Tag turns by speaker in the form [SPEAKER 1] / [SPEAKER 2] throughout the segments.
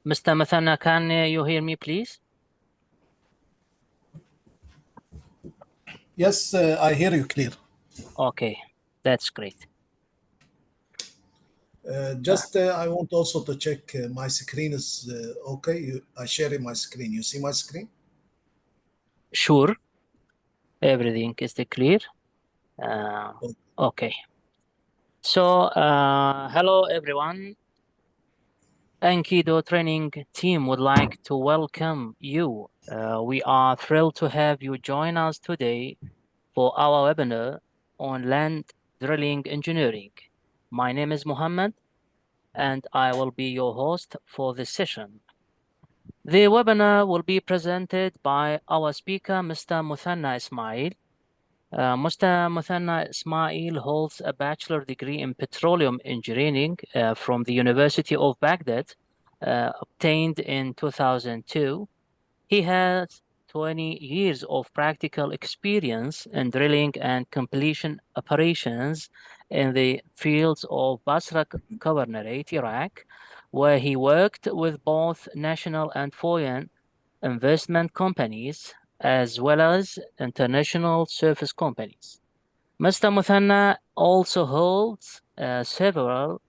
[SPEAKER 1] Mr. Muthanna, can you hear me, please?
[SPEAKER 2] Yes, I hear you clear.
[SPEAKER 1] Okay, that's great.
[SPEAKER 2] I want also to check my screen is okay. I share my screen. You see my screen?
[SPEAKER 1] Sure, everything is clear. Okay. So, hello everyone. Ankidu Training team would like to welcome you. We are thrilled to have you join us today for our webinar on land drilling engineering. My name is Mohammed, and I will be your host for this session. The webinar will be presented by our speaker, Mr. Muthanna Ismael. Mr. Muthanna Ismael holds a bachelor degree in petroleum engineering from the University of Baghdad, obtained in 2002. He has 20 years of practical experience in drilling and completion operations in the fields of Basra Governorate, Iraq, where he worked with both national and foreign investment companies as well as international service companies. Mr. Muthanna also holds several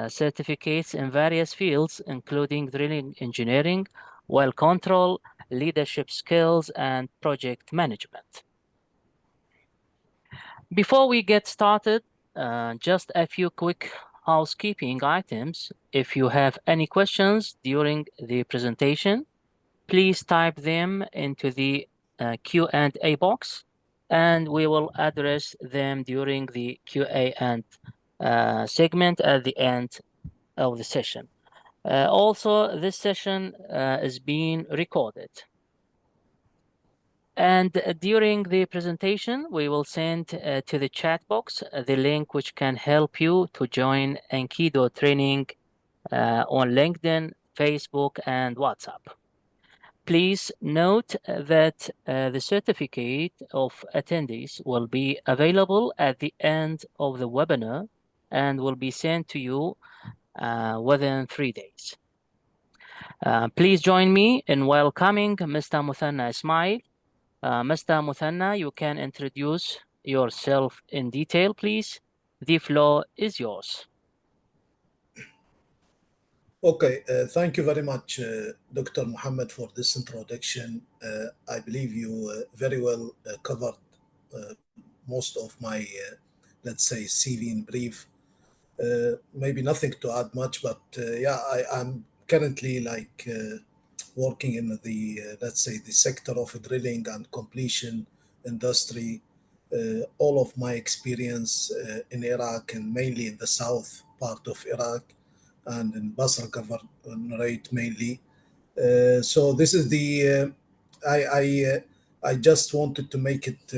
[SPEAKER 1] certificates in various fields, including drilling engineering, well control, leadership skills, and project management. Before we get started, just a few quick housekeeping items. If you have any questions during the presentation, please type them into the Q&A box, and we will address them during the QA and segment at the end of the session. Also, this session is being recorded. And during the presentation, we will send to the chat box the link which can help you to join Ankidu Training on LinkedIn, Facebook, and WhatsApp. Please note that the certificate of attendees will be available at the end of the webinar and will be sent to you within 3 days. Please join me in welcoming Mr. Muthanna Ismael. Mr. Muthanna, you can introduce yourself in detail, please. The floor is yours.
[SPEAKER 2] Okay, thank you very much, Dr. Muhammad, for this introduction. I believe you very well covered most of my, let's say, CV in brief. Maybe nothing to add much, but yeah, I'm currently working in the, let's say, the sector of drilling and completion industry. All of my experience in Iraq and mainly in the south part of Iraq and in Basra Governorate mainly. So this is the I just wanted to make it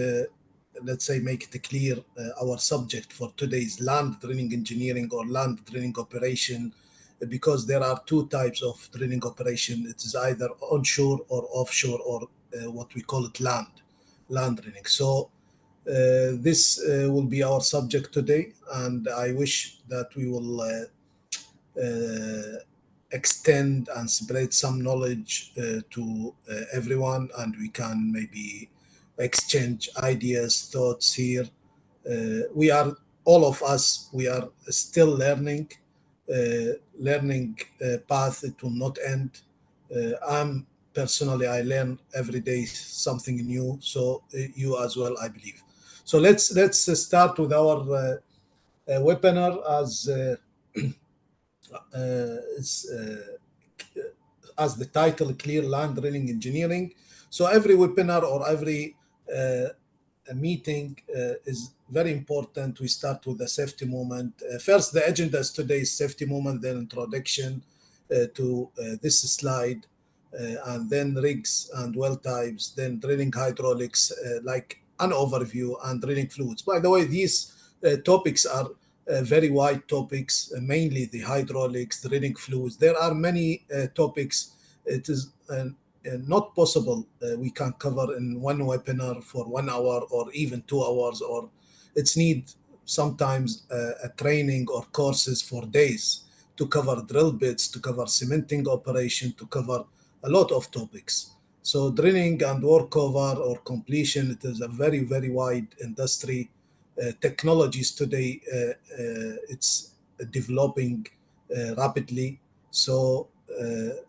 [SPEAKER 2] let's say make it clear our subject for today's land drilling engineering or land drilling operation, because there are two types of drilling operation. It is either onshore or offshore, or what we call it land drilling. So this will be our subject today, and I wish that we will extend and spread some knowledge to everyone, and we can maybe exchange ideas, thoughts here. We are all of us. We are still learning. Learning path, it will not end. I'm personally, I learn every day something new. So you as well, I believe. So let's start with our webinar as the title, Clear Land Drilling Engineering. So every webinar or every meeting is very important. We start with the safety moment. First, the agenda is today's safety moment, then introduction to this slide, and then rigs and well types, then drilling hydraulics, like an overview, and drilling fluids. By the way, these topics are very wide topics, mainly the hydraulics, drilling fluids. There are many topics. It is not possible we can cover in one webinar for 1 hour or even 2 hours, or it's need sometimes a training or courses for days to cover drill bits, to cover cementing operation, to cover a lot of topics. So drilling and workover or completion, it is a very, very wide industry. Technologies today, it's developing rapidly. So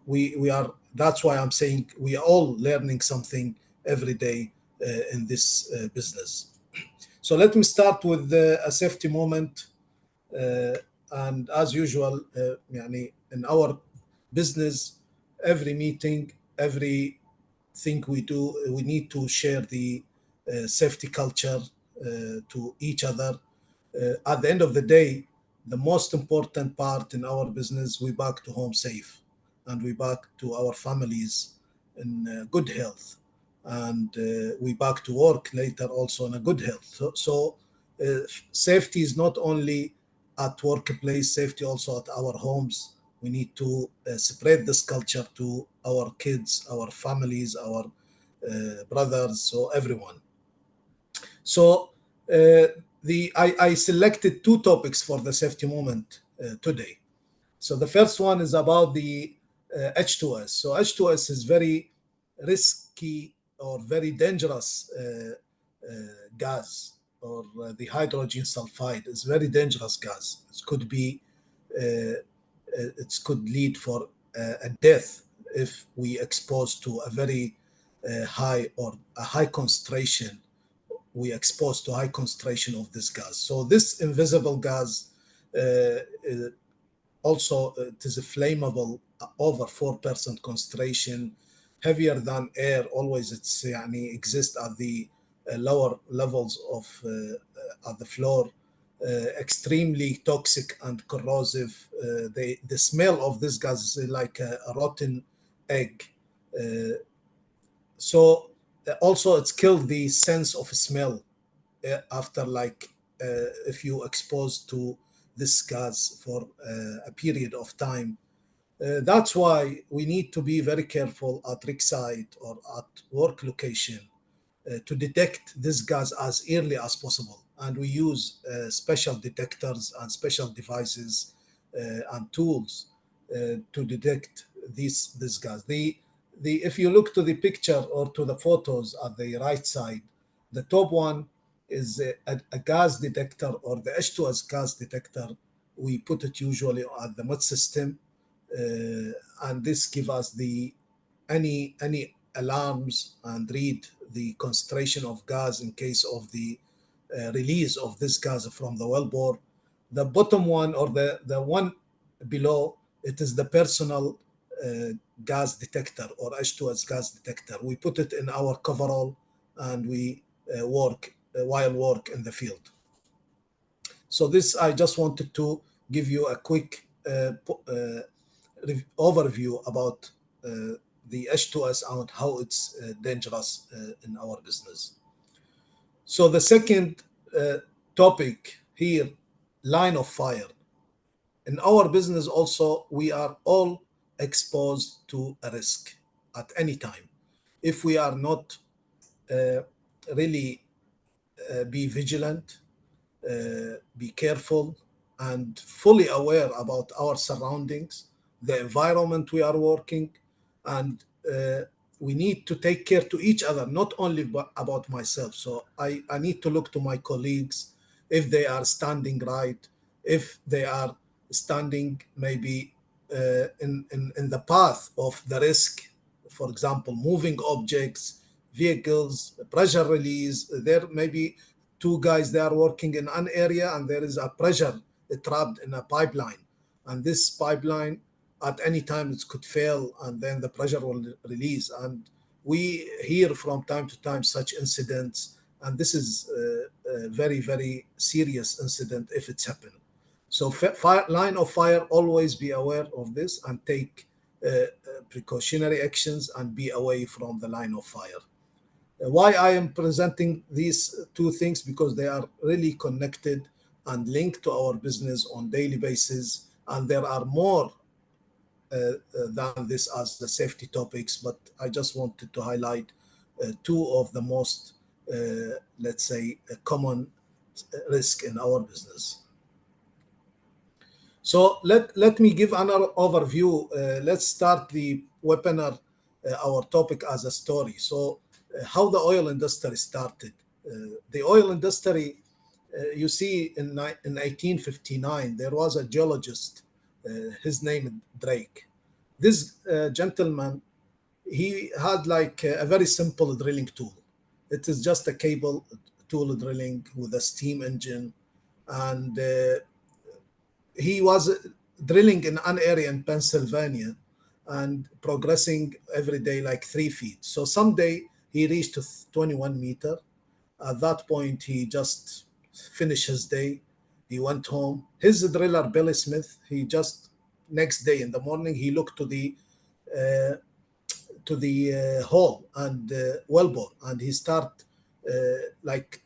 [SPEAKER 2] we are. That's why I'm saying we are all learning something every day in this business. So let me start with a safety moment. Uh, and as usual, يعني in our business, every meeting, every thing we do, we need to share the safety culture to each other. At the end of the day, the most important part in our business, we back to home safe, and we back to our families in good health, and we back to work later also in a good health. So safety is not only at workplace, safety also at our homes. We need to spread this culture to our kids, our families, our brothers, so everyone. So I selected two topics for the safety moment today. So the first one is about the H2S. So H2S is very risky or very dangerous gas, or the hydrogen sulfide is very dangerous gas. It could be, it could lead for a death if we expose to a very high or a high concentration. We expose to high concentration of this gas. So this invisible gas also, it is a flammable over 4% concentration, heavier than air. Always it's يعني exists at the lower levels of at the floor. Extremely toxic and corrosive. The smell of this gas is like a rotten egg. So also it's killed the sense of smell after like if you expose to this gas for a period of time. That's why we need to be very careful at rig site or at work location to detect this gas as early as possible. And we use special detectors and special devices and tools to detect this gas. The if you look to the picture or to the photos at the right side, the top one is a gas detector, or the H2S gas detector. We put it usually at the mud system, and this give us the any alarms and read the concentration of gas in case of the release of this gas from the wellbore. The bottom one, or the one below, it is the personal uh, gas detector, or H2S gas detector. We put it in our coverall and we work while work in the field. So this, I just wanted to give you a quick overview about the H2S and how it's dangerous in our business. So the second topic here, line of fire. In our business also, we are all exposed to a risk at any time. If we are not uh, really be vigilant, be careful, and fully aware about our surroundings, the environment we are working, and we need to take care to each other, not only about myself. So I need to look to my colleagues if they are standing right, if they are standing maybe in the path of the risk. For example, moving objects, vehicles, pressure release. There may be two guys, they are working in an area and there is a pressure trapped in a pipeline, and this pipeline at any time it could fail and then the pressure will release. And we hear from time to time such incidents, and this is a very, very serious incident if it's happened. So line of fire, always be aware of this and take precautionary actions and be away from the line of fire. Why I am presenting these two things? Because they are really connected and linked to our business on daily basis, and there are more than this as the safety topics, but I just wanted to highlight two of the most, let's say, common risk in our business. So let me give another overview. Let's start the webinar, our topic as a story. So how the oil industry started. The oil industry, you see, in 1859, there was a geologist, his name is Drake. This gentleman, he had like a very simple drilling tool. It is just a cable tool drilling with a steam engine, and he was drilling in an area in Pennsylvania and progressing every day like 3 feet. So someday he reached to 21 meter. At that point, he just finished his day. He went home. His driller, Billy Smith, he just next day in the morning, he looked uh, to the hole and wellbore, and he start like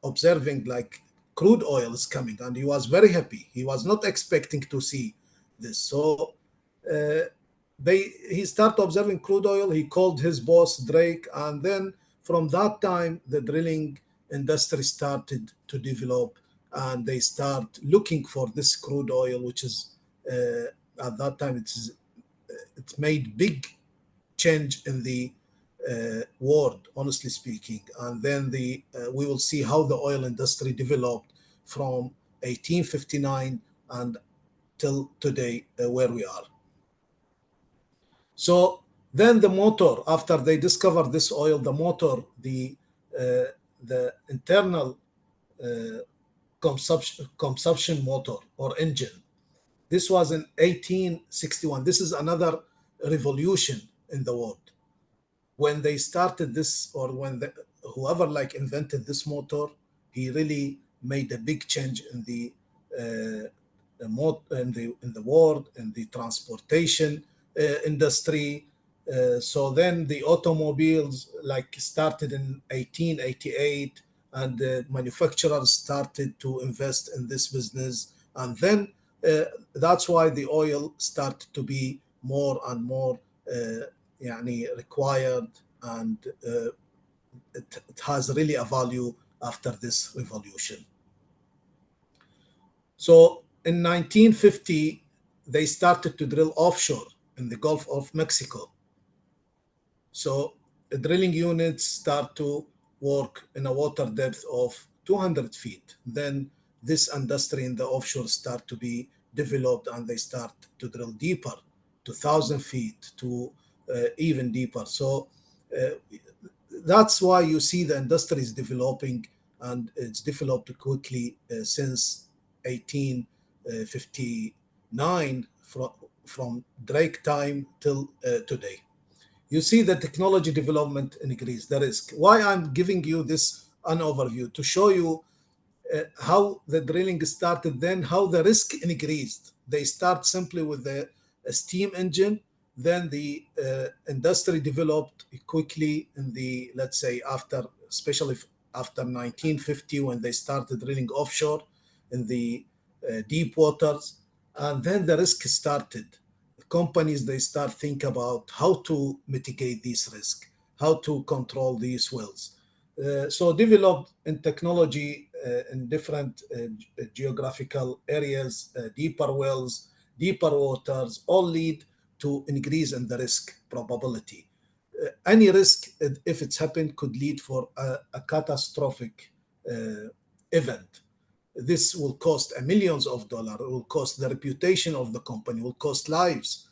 [SPEAKER 2] observing like crude oil is coming, and he was very happy. He was not expecting to see this. So uh, he started observing crude oil. He called his boss Drake, and then from that time the drilling industry started to develop, and they start looking for this crude oil, which is at that time it made big change in the world, honestly speaking. And then we will see how the oil industry developed from 1859 and till today, where we are. So then the motor, after they discovered this oil, the motor, the internal uh, consumption motor or engine. This was in 1861. This is another revolution in the world. When they started this, or when whoever like invented this motor, he really made a big change in the world, in the transportation industry. So then the automobiles like started in 1888, and the manufacturers started to invest in this business, and then that's why the oil started to be more and more يعني required, and it has really a value after this revolution. So in 1950, they started to drill offshore in the Gulf of Mexico. So the drilling units start to work in a water depth of 200 feet. Then this industry in the offshore start to be developed, and they start to drill deeper, to 1,000 feet, to even deeper. So uh, that's why you see the industry is developing, and it's developed quickly since 1859, from Drake time till today. You see the technology development increase the risk. Why I'm giving you this an overview, to show you how the drilling started, then how the risk increased. They start simply with the steam engine, then the industry developed quickly in the, let's say, after, especially after 1950, when they started drilling offshore in the deep waters, and then the risk started. Companies, they start think about how to mitigate this risk, how to control these wells. So developed in technology in different geographical areas, deeper wells, deeper waters, all lead to increase in the risk probability. Any risk, if it's happened, could lead for a catastrophic event. This will cost millions of dollars, it will cost the reputation of the company, will cost lives.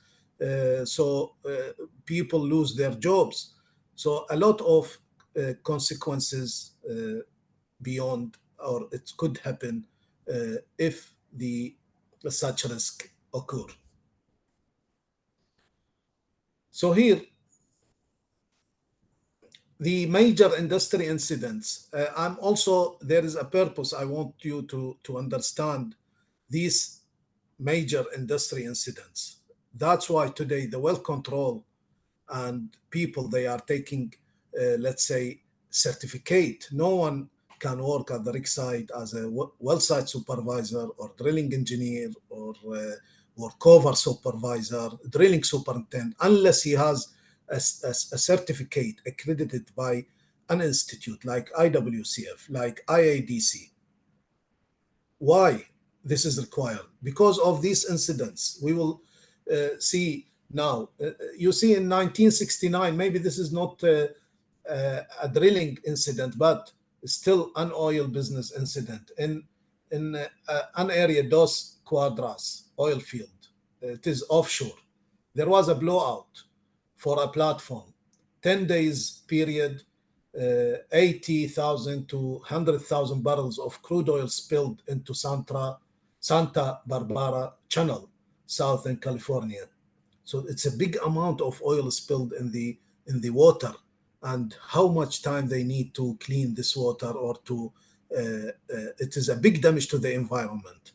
[SPEAKER 2] People lose their jobs. So a lot of consequences beyond, or it could happen if the such risk occur. So here, the major industry incidents. I'm also, there is a purpose. I want you to understand these major industry incidents. That's why today the well control and people, they are taking, let's say, certificate. No one can work at the rig site as a well site supervisor or drilling engineer or workover supervisor, drilling superintendent, unless he has a certificate accredited by an institute like IWCF, like IADC. Why? this is required because of these incidents. We will see now. You see, in 1969, maybe this is not a drilling incident, but still an oil business incident in an area, Dos Quadras oil field. It is offshore. There was a blowout for a platform, 10 days period, 80,000 to 100,000 barrels of crude oil spilled into Santa Barbara Channel, Southern California. So it's a big amount of oil spilled in the water, and how much time they need to clean this water or to it is a big damage to the environment.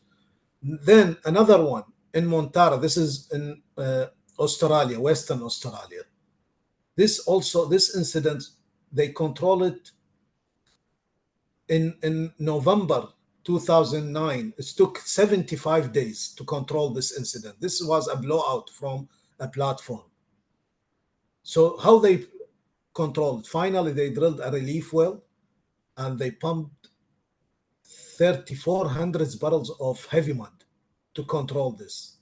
[SPEAKER 2] Then another one in Montara. This is in Australia, Western Australia. This incident, they control it in November 2009. It took 75 days to control this incident. This was a blowout from a platform. So how they controlled? Finally, they drilled a relief well and they pumped 3,400 barrels of heavy mud to control this.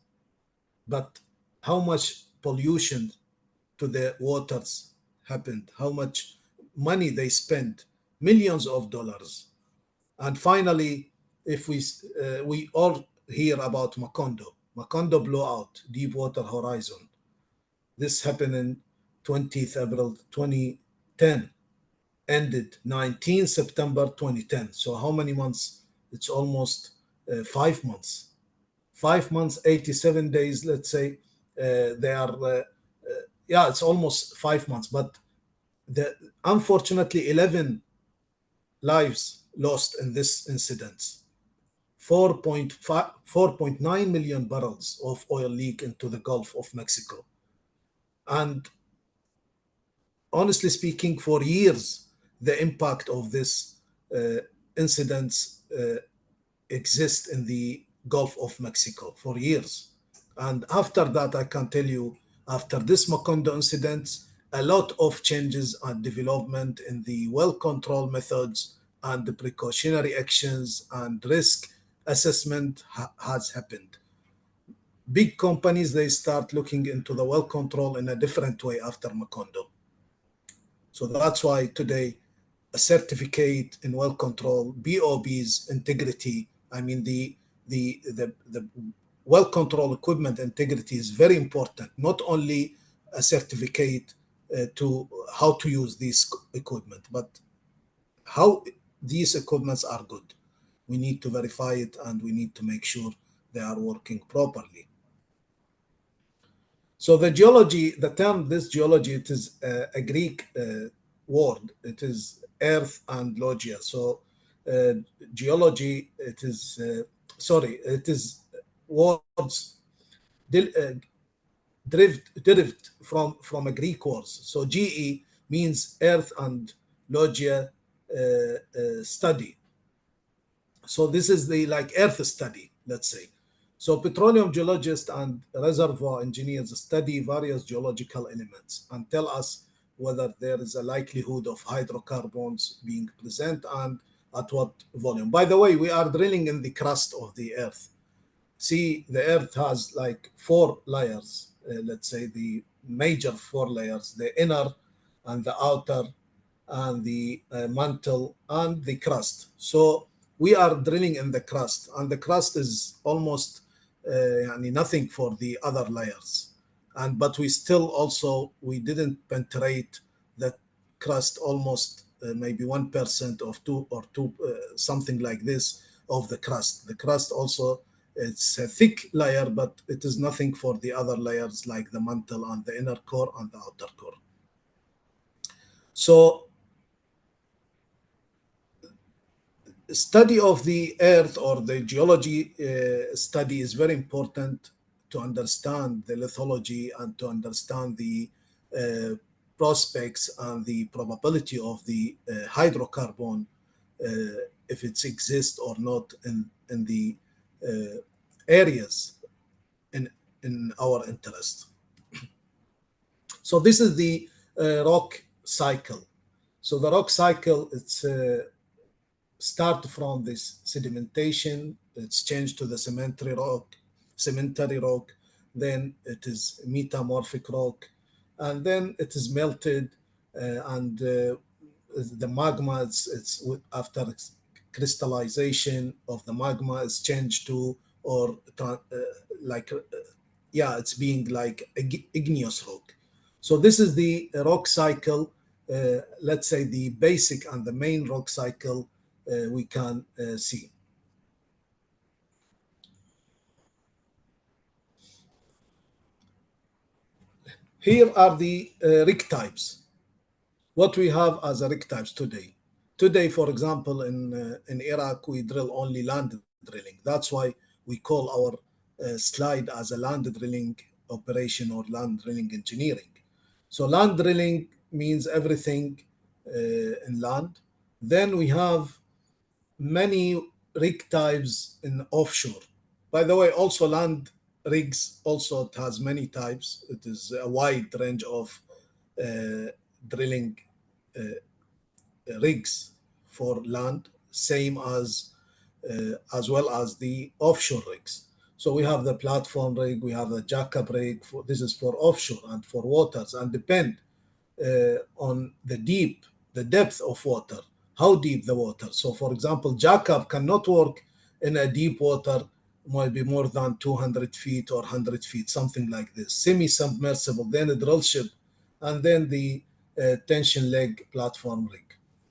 [SPEAKER 2] But how much pollution to the waters happened? How much money they spent? Millions of dollars. And finally, if we all hear about Macondo blowout, Deepwater Horizon. This happened in 20th April 2010, ended 19 September 2010. So how many months? It's almost 5 months. 5 months, 87 days, let's say. They are, yeah, it's almost 5 months. But unfortunately, 11 lives lost in this incident. 4.9 million barrels of oil leak into the Gulf of Mexico. And honestly speaking, for years, the impact of this incidents exist in the Gulf of Mexico for years. And after that, I can tell you, after this Macondo incident, a lot of changes and development in the well control methods and the precautionary actions and risk assessment has happened. Big companies, they start looking into the well control in a different way after Macondo. So that's why today a certificate in well control, BOB's integrity, I mean the well control equipment integrity is very important. Not only a certificate to how to use this equipment, but how these equipments are good. We need to verify it and we need to make sure they are working properly. So the geology, the term this geology, it is a Greek word. It is earth and logia. So geology, it is it is words derived from a Greek word. So GE means earth and logia study. So this is the like earth study, let's say. So petroleum geologists and reservoir engineers study various geological elements and tell us whether there is a likelihood of hydrocarbons being present and at what volume. By the way, we are drilling in the crust of the earth. See, the earth has like 4 layers, let's say the major 4 layers, the inner and the outer and the mantle and the crust. So we are drilling in the crust, and the crust is almost nothing for the other layers. And but we still also we didn't penetrate the crust almost maybe 1% of two something like this of the crust. The crust also, it's a thick layer, but it is nothing for the other layers like the mantle and the inner core and the outer core. So study of the earth or the geology study is very important to understand the lithology and to understand the prospects and the probability of the hydrocarbon if it exists or not in the areas in our interest. So this is the rock cycle. So the rock cycle, it's start from this sedimentation it's changed to the cemetery rock, then it is metamorphic rock, and then it is melted, and the magma, after crystallization of the magma is changed to, or like yeah, it's being like igneous rock. So this is the rock cycle, let's say the basic and the main rock cycle we can see. Here are the rig types. What we have as a rig types today. Today, for example, in Iraq, we drill only land drilling. That's why we call our slide as a land drilling operation or land drilling engineering. So land drilling means everything in land. Then we have many rig types in offshore. By the way, also land rigs also it has many types. It is a wide range of drilling rigs for land, same as well as the offshore rigs. So we have the platform rig, we have the jackup rig. This is for offshore and for waters, and depend on the depth of water, how deep the water. So, for example, jackup cannot work in a deep water, might be more than 200 feet or 100 feet, something like this. Semi-submersible, then a drill ship, and then the tension leg platform rig.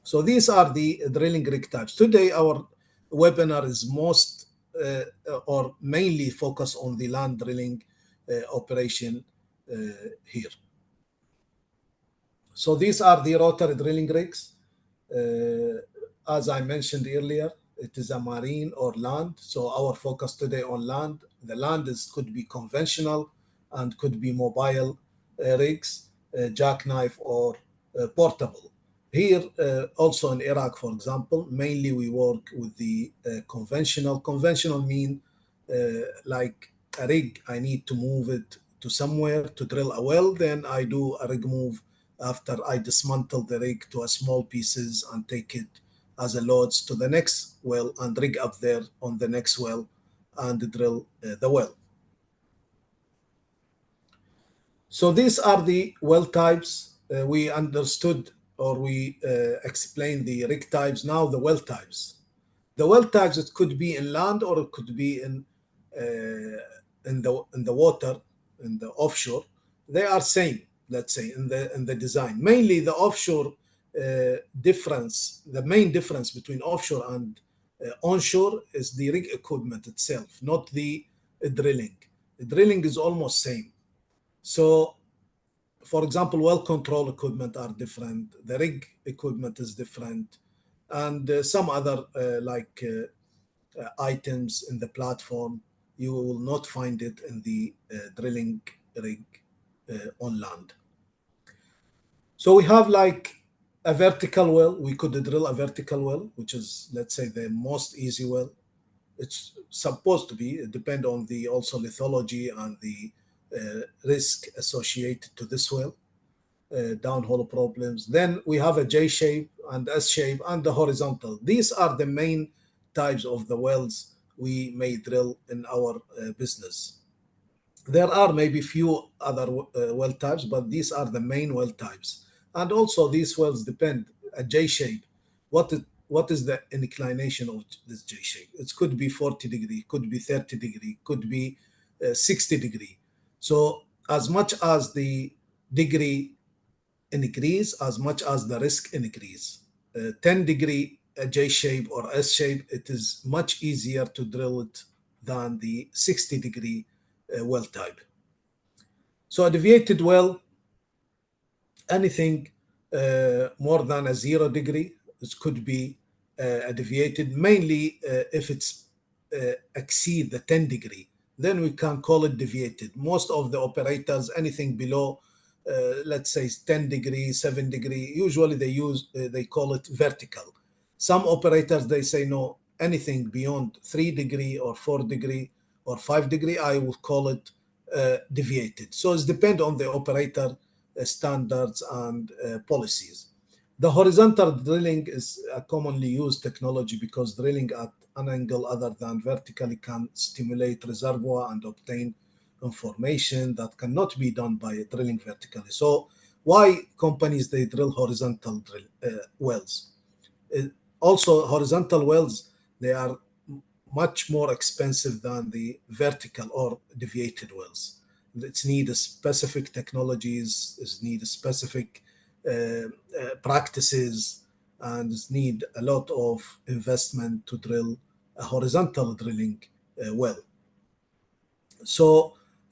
[SPEAKER 2] So these are the drilling rig types. Today, our webinar is most or mainly focused on the land drilling operation here. So these are the rotary drilling rigs. As I mentioned earlier, it is a marine or land. So our focus today on land. The land could be conventional and could be mobile rigs, jackknife or portable. Here, also in Iraq, for example, mainly we work with the conventional. Conventional mean like a rig, I need to move it to somewhere to drill a well, then I do a rig move after I dismantle the rig to a small pieces and take it as a loads to the next well and rig up there on the next well and drill the well. So these are the well types. We understood or we explained the rig types. Now the well types. The well types, it could be in land or it could be in the water, in the offshore. They are same, let's say, in the design. Mainly the offshore the main difference between offshore and onshore is the rig equipment itself, not the drilling. The drilling is almost same. So, for example, well control equipment are different. The rig equipment is different, and some other items in the platform you will not find it in the drilling rig on land. So we have like a vertical well. We could drill a vertical well, which is, let's say, the most easy well. It's supposed to be. It depends on the also lithology and the risk associated to this well, downhole problems. Then we have a J shape and S shape and the horizontal. These are the main types of the wells we may drill in our business. There are maybe few other well types, but these are the main well types. And also these wells depend a J shape. What is the inclination of this J shape? It could be 40 degree, could be 30 degree, could be 60 degree. So as much as the degree increase, as much as the risk increase. 10 degree J shape or S shape, it is much easier to drill it than the 60 degree well type. So a deviated well, anything more than a 0 degree, it could be a deviated, mainly if it's exceed the 10 degree, then we can call it deviated. Most of the operators, anything below, let's say 10 degree, 7 degree, usually they call it vertical. Some operators, they say, no, anything beyond 3 degree or 4 degree or 5 degree, I will call it deviated. So it depends on the operator standards and policies. The horizontal drilling is a commonly used technology because drilling at an angle other than vertically can stimulate reservoir and obtain information that cannot be done by drilling vertically. So why companies they drill horizontal wells? Uh, Also, horizontal wells they are much more expensive than the vertical or deviated wells. It's need specific technologies, it's need specific practices, and it's need a lot of investment to drill a horizontal drilling well. So,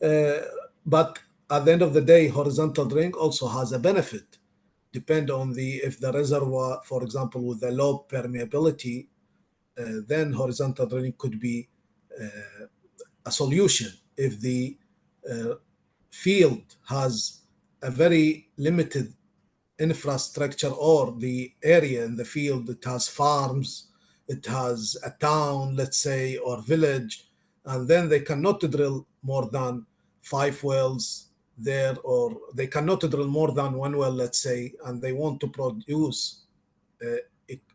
[SPEAKER 2] uh, but at the end of the day, horizontal drilling also has a benefit. Depend on the if the reservoir, for example, with a low permeability, then horizontal drilling could be a solution. If the uh, field has a very limited infrastructure or the area in the field, it has farms, it has a town, let's say, or village, and then they cannot drill more than 5 wells there, or they cannot drill more than 1 well, let's say, and they want to produce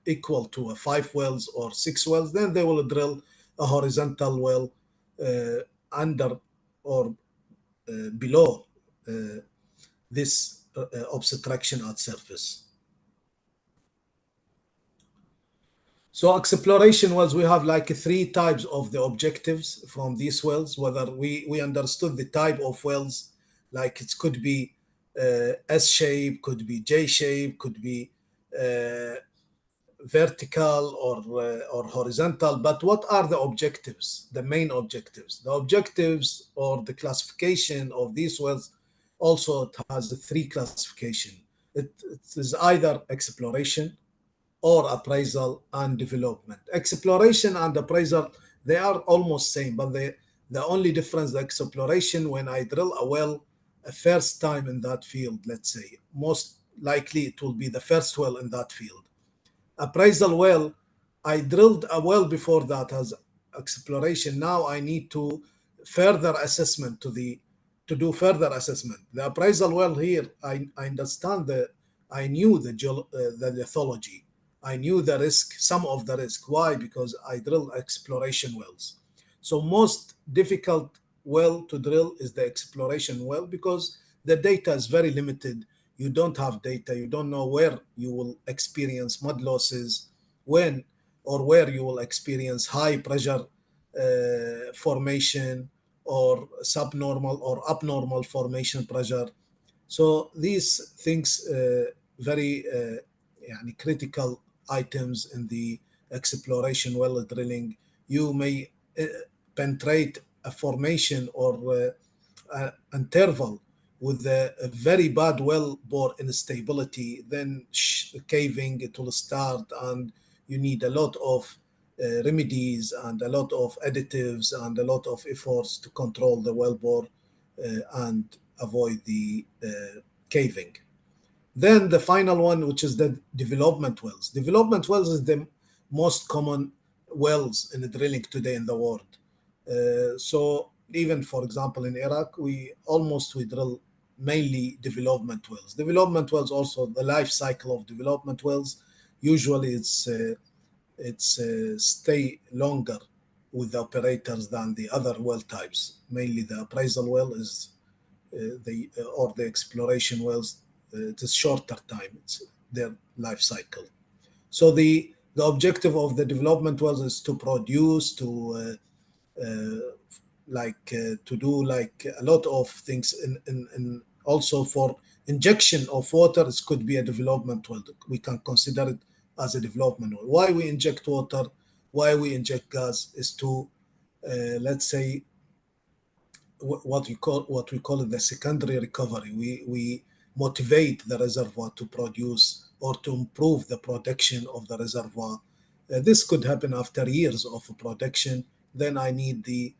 [SPEAKER 2] equal to a 5 wells or 6 wells, then they will drill a horizontal well uh, under or below uh, this obstruction at surface. So exploration wells, we have like 3 types of the objectives from these wells, whether we understood the type of wells, like it could be S shape, could be J shape, could be uh, vertical or horizontal. But what are the objectives, the main objectives? The objectives or the classification of these wells also it has 3 classification. It is either exploration or appraisal and development. Exploration and appraisal, they are almost same, but the only difference, the exploration, when I drill a well a first time in that field, let's say, most likely it will be the first well in that field. Appraisal well, I drilled a well before that as exploration. Now I need to further assessment to do further assessment. The appraisal well here, I understand I knew the lithology. I knew the risk, some of the risk. Why? Because I drill exploration wells. So most difficult well to drill is the exploration well because the data is very limited. You don't have data. You don't know where you will experience mud losses, when or where you will experience high pressure formation or subnormal or abnormal formation pressure. So these things very يعني critical items in the exploration well drilling. You may penetrate a formation or interval with a very bad well bore instability, then caving it will start, and you need a lot of remedies and a lot of additives and a lot of efforts to control the well bore and avoid the caving. Then the final one, which is the development wells. Development wells is the most common wells in the drilling today in the world. So even for example in Iraq, we drill mainly development wells. Development wells also the life cycle of development wells. Usually it's stay longer with the operators than the other well types. Mainly the appraisal well is the or the exploration wells, it is shorter time. It's their life cycle. So the objective of the development wells is to produce, to do like a lot of things in also for injection of water. It could be a development well. We can consider it as a development well. Why we inject water, why we inject gas is to let's say what we call it the secondary recovery. We motivate the reservoir to produce or to improve the production of the reservoir. This could happen after years of production. Then I need the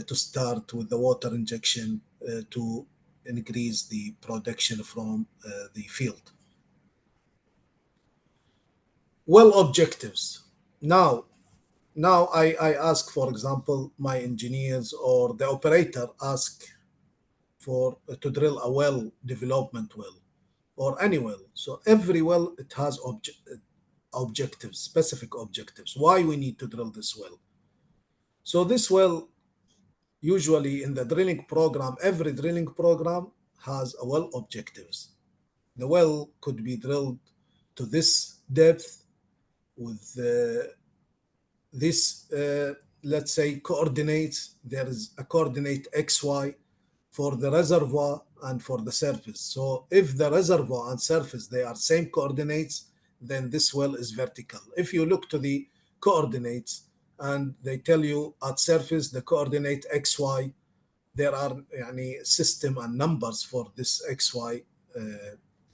[SPEAKER 2] to start with the water injection to increase the production from the field. Well, objectives. Now, I ask, for example, my engineers or the operator ask for to drill a well, development well, or any well. So every well it has objectives, specific objectives, why we need to drill this well. So this well, usually in the drilling program, every drilling program has a well objectives. The well could be drilled to this depth with this, let's say, coordinates. There is a coordinate XY for the reservoir and for the surface. So if the reservoir and surface, they are same coordinates, then this well is vertical. If you look to the coordinates and they tell you at surface the coordinate XY, there are system and numbers for this XY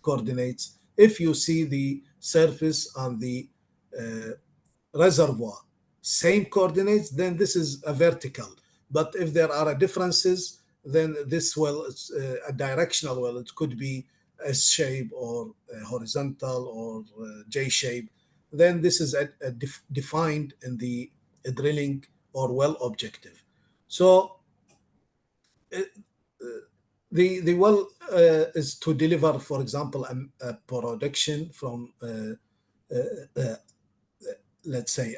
[SPEAKER 2] coordinates. If you see the surface and the uh, reservoir same coordinates, then this is a vertical. But if there are differences, then this well is a directional well. It could be S shape or horizontal or J shape. Then this is defined in the drilling or well objective. So the well is to deliver, for example, a production from let's say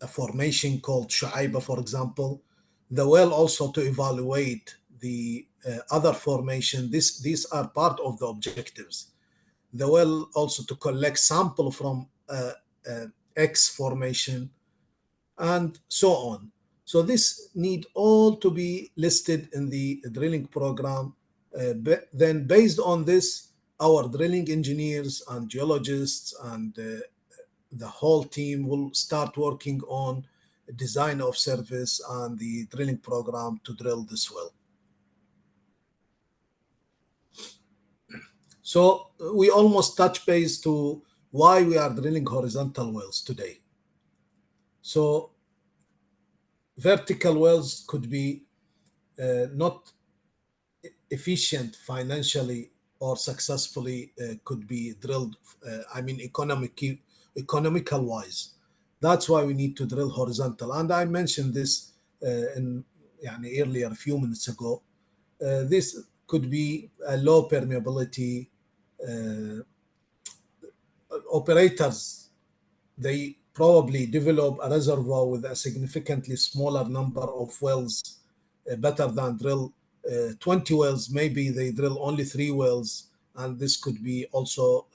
[SPEAKER 2] a formation called Shu'aiba, for example. The well also to evaluate the other formation. These are part of the objectives. The well also to collect sample from X formation and so on. So this need all to be listed in the drilling program. Then based on this, our drilling engineers and geologists and the whole team will start working on design of service and the drilling program to drill this well. So we almost touch base to why we are drilling horizontal wells today. So vertical wells could be not efficient financially or successfully could be drilled, economical wise. That's why we need to drill horizontal. And I mentioned this in earlier, a few minutes ago. This could be a low permeability. Operators, they probably develop a reservoir with a significantly smaller number of wells, better than drill 20 wells. Maybe they drill only 3 wells, and this could be also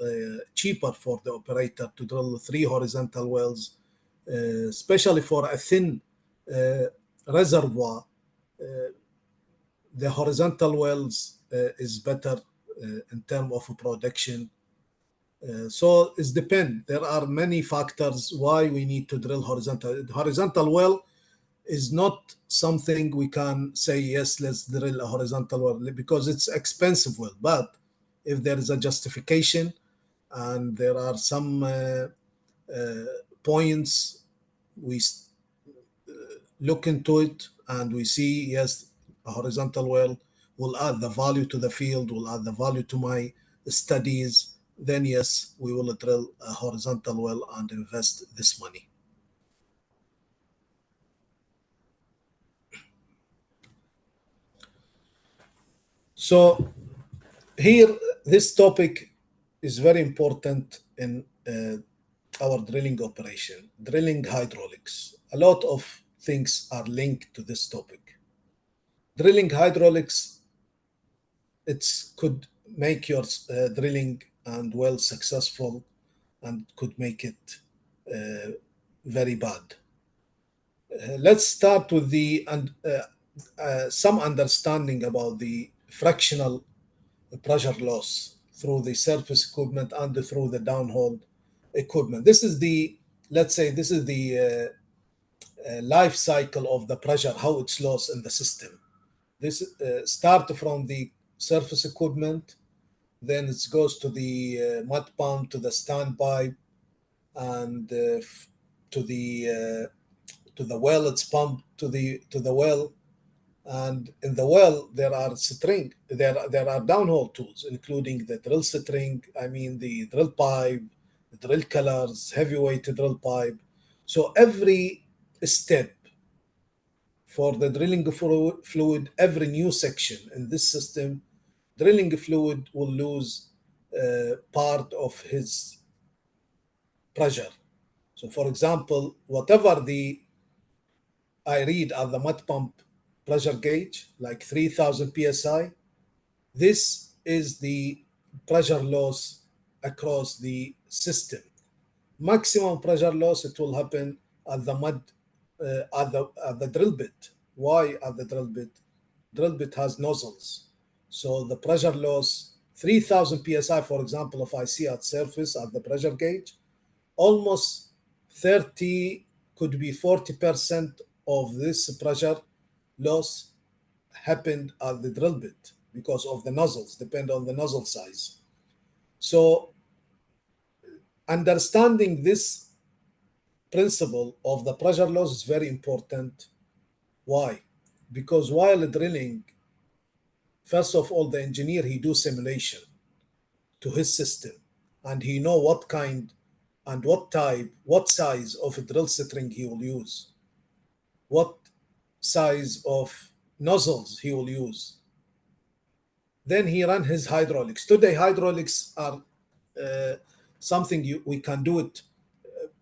[SPEAKER 2] cheaper for the operator to drill 3 horizontal wells, especially for a thin reservoir. The horizontal wells is better in terms of production. So it depends. There are many factors why we need to drill horizontal. Horizontal well is not something we can say, yes, let's drill a horizontal well, because it's expensive well. But if there is a justification and there are some points, we look into it and we see, yes, a horizontal well will add the value to the field, will add the value to my studies, then yes, we will drill a horizontal well and invest this money. So here, this topic is very important in our drilling operation, drilling hydraulics. A lot of things are linked to this topic. Drilling hydraulics, it could make your drilling and well successful, and could make it very bad. Let's start with the some understanding about the fractional pressure loss through the surface equipment and through the downhole equipment. This is the, let's say, this is the life cycle of the pressure, how it's lost in the system. This start from the surface equipment, then it goes to the mud pump, to the standpipe, and to the well. It's pumped to the well, and in the well there are string. There are downhole tools, including the drill string. I mean the drill pipe, the drill colors, heavyweight drill pipe. So every step for the drilling fluid, every new section in this system, drilling fluid will lose part of his pressure. So for example, whatever I read at the mud pump pressure gauge, like 3000 psi, this is the pressure loss across the system. Maximum pressure loss, it will happen at the mud, at the drill bit. Why at the drill bit? Drill bit has nozzles, so the pressure loss 3000 psi, for example, if I see at surface at the pressure gauge, almost 30, could be 40% of this pressure loss happened at the drill bit because of the nozzles, depend on the nozzle size. So understanding this principle of the pressure loss is very important. Why? Because while drilling, first of all, the engineer, he do simulation to his system, and he know what kind and what type, what size of a drill string he will use, what size of nozzles he will use. Then he ran his hydraulics. Today, hydraulics are something we can do it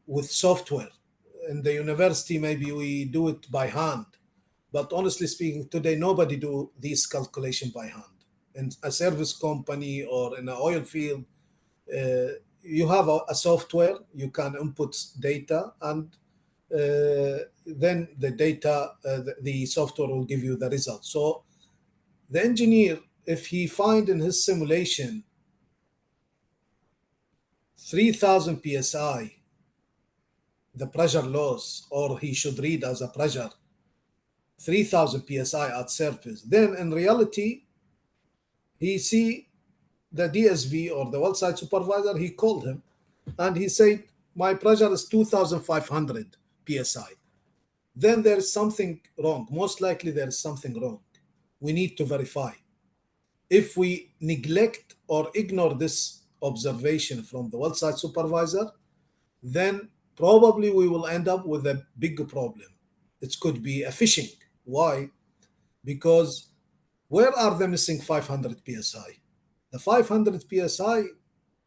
[SPEAKER 2] with software. In the university, maybe we do it by hand. But honestly speaking, today nobody do these calculation by hand. In a service company or in an oil field, you have a software, you can input data, and then the data, the software will give you the result. So the engineer, if he find in his simulation 3000 psi, the pressure loss, or he should read as a pressure 3000 psi at surface, then in reality, he see the DSV or the well site supervisor, he called him and he said, my pressure is 2500 psi. Then there is something wrong. Most likely there is something wrong. We need to verify. If we neglect or ignore this observation from the well site supervisor, then probably we will end up with a big problem. It could be a phishing. Why? Because where are the missing 500 psi? The 500 psi,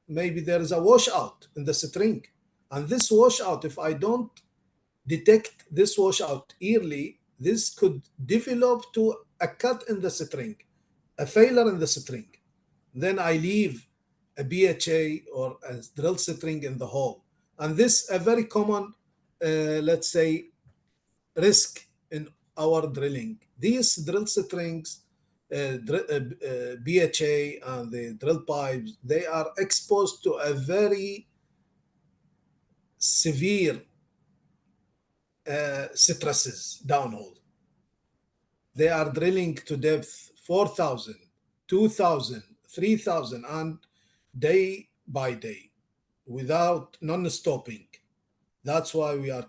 [SPEAKER 2] maybe there is a washout in the string. And this washout, if I don't detect this washout early, this could develop to a cut in the string, a failure in the string. Then I leave a BHA or a drill string in the hole. And this a very common, let's say, risk in our drilling. These drill strings, BHA and the drill pipes, they are exposed to a very severe stresses downhole. They are drilling to depth 4,000, 2,000, 3,000, and day by day without non-stopping. That's why we are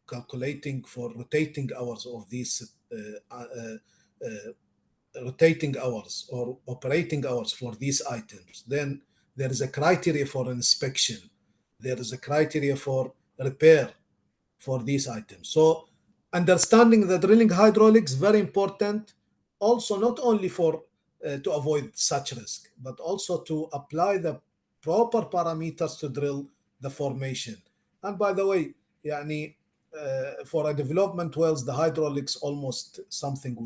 [SPEAKER 2] calculating for rotating hours of these rotating hours or operating hours for these items. Then there is a criteria for inspection. There is a criteria for repair for these items. So understanding the drilling hydraulics very important. Also, not only for to avoid such risk, but also to apply the proper parameters to drill the formation. And by the way, يعني, for a development wells, the hydraulics almost something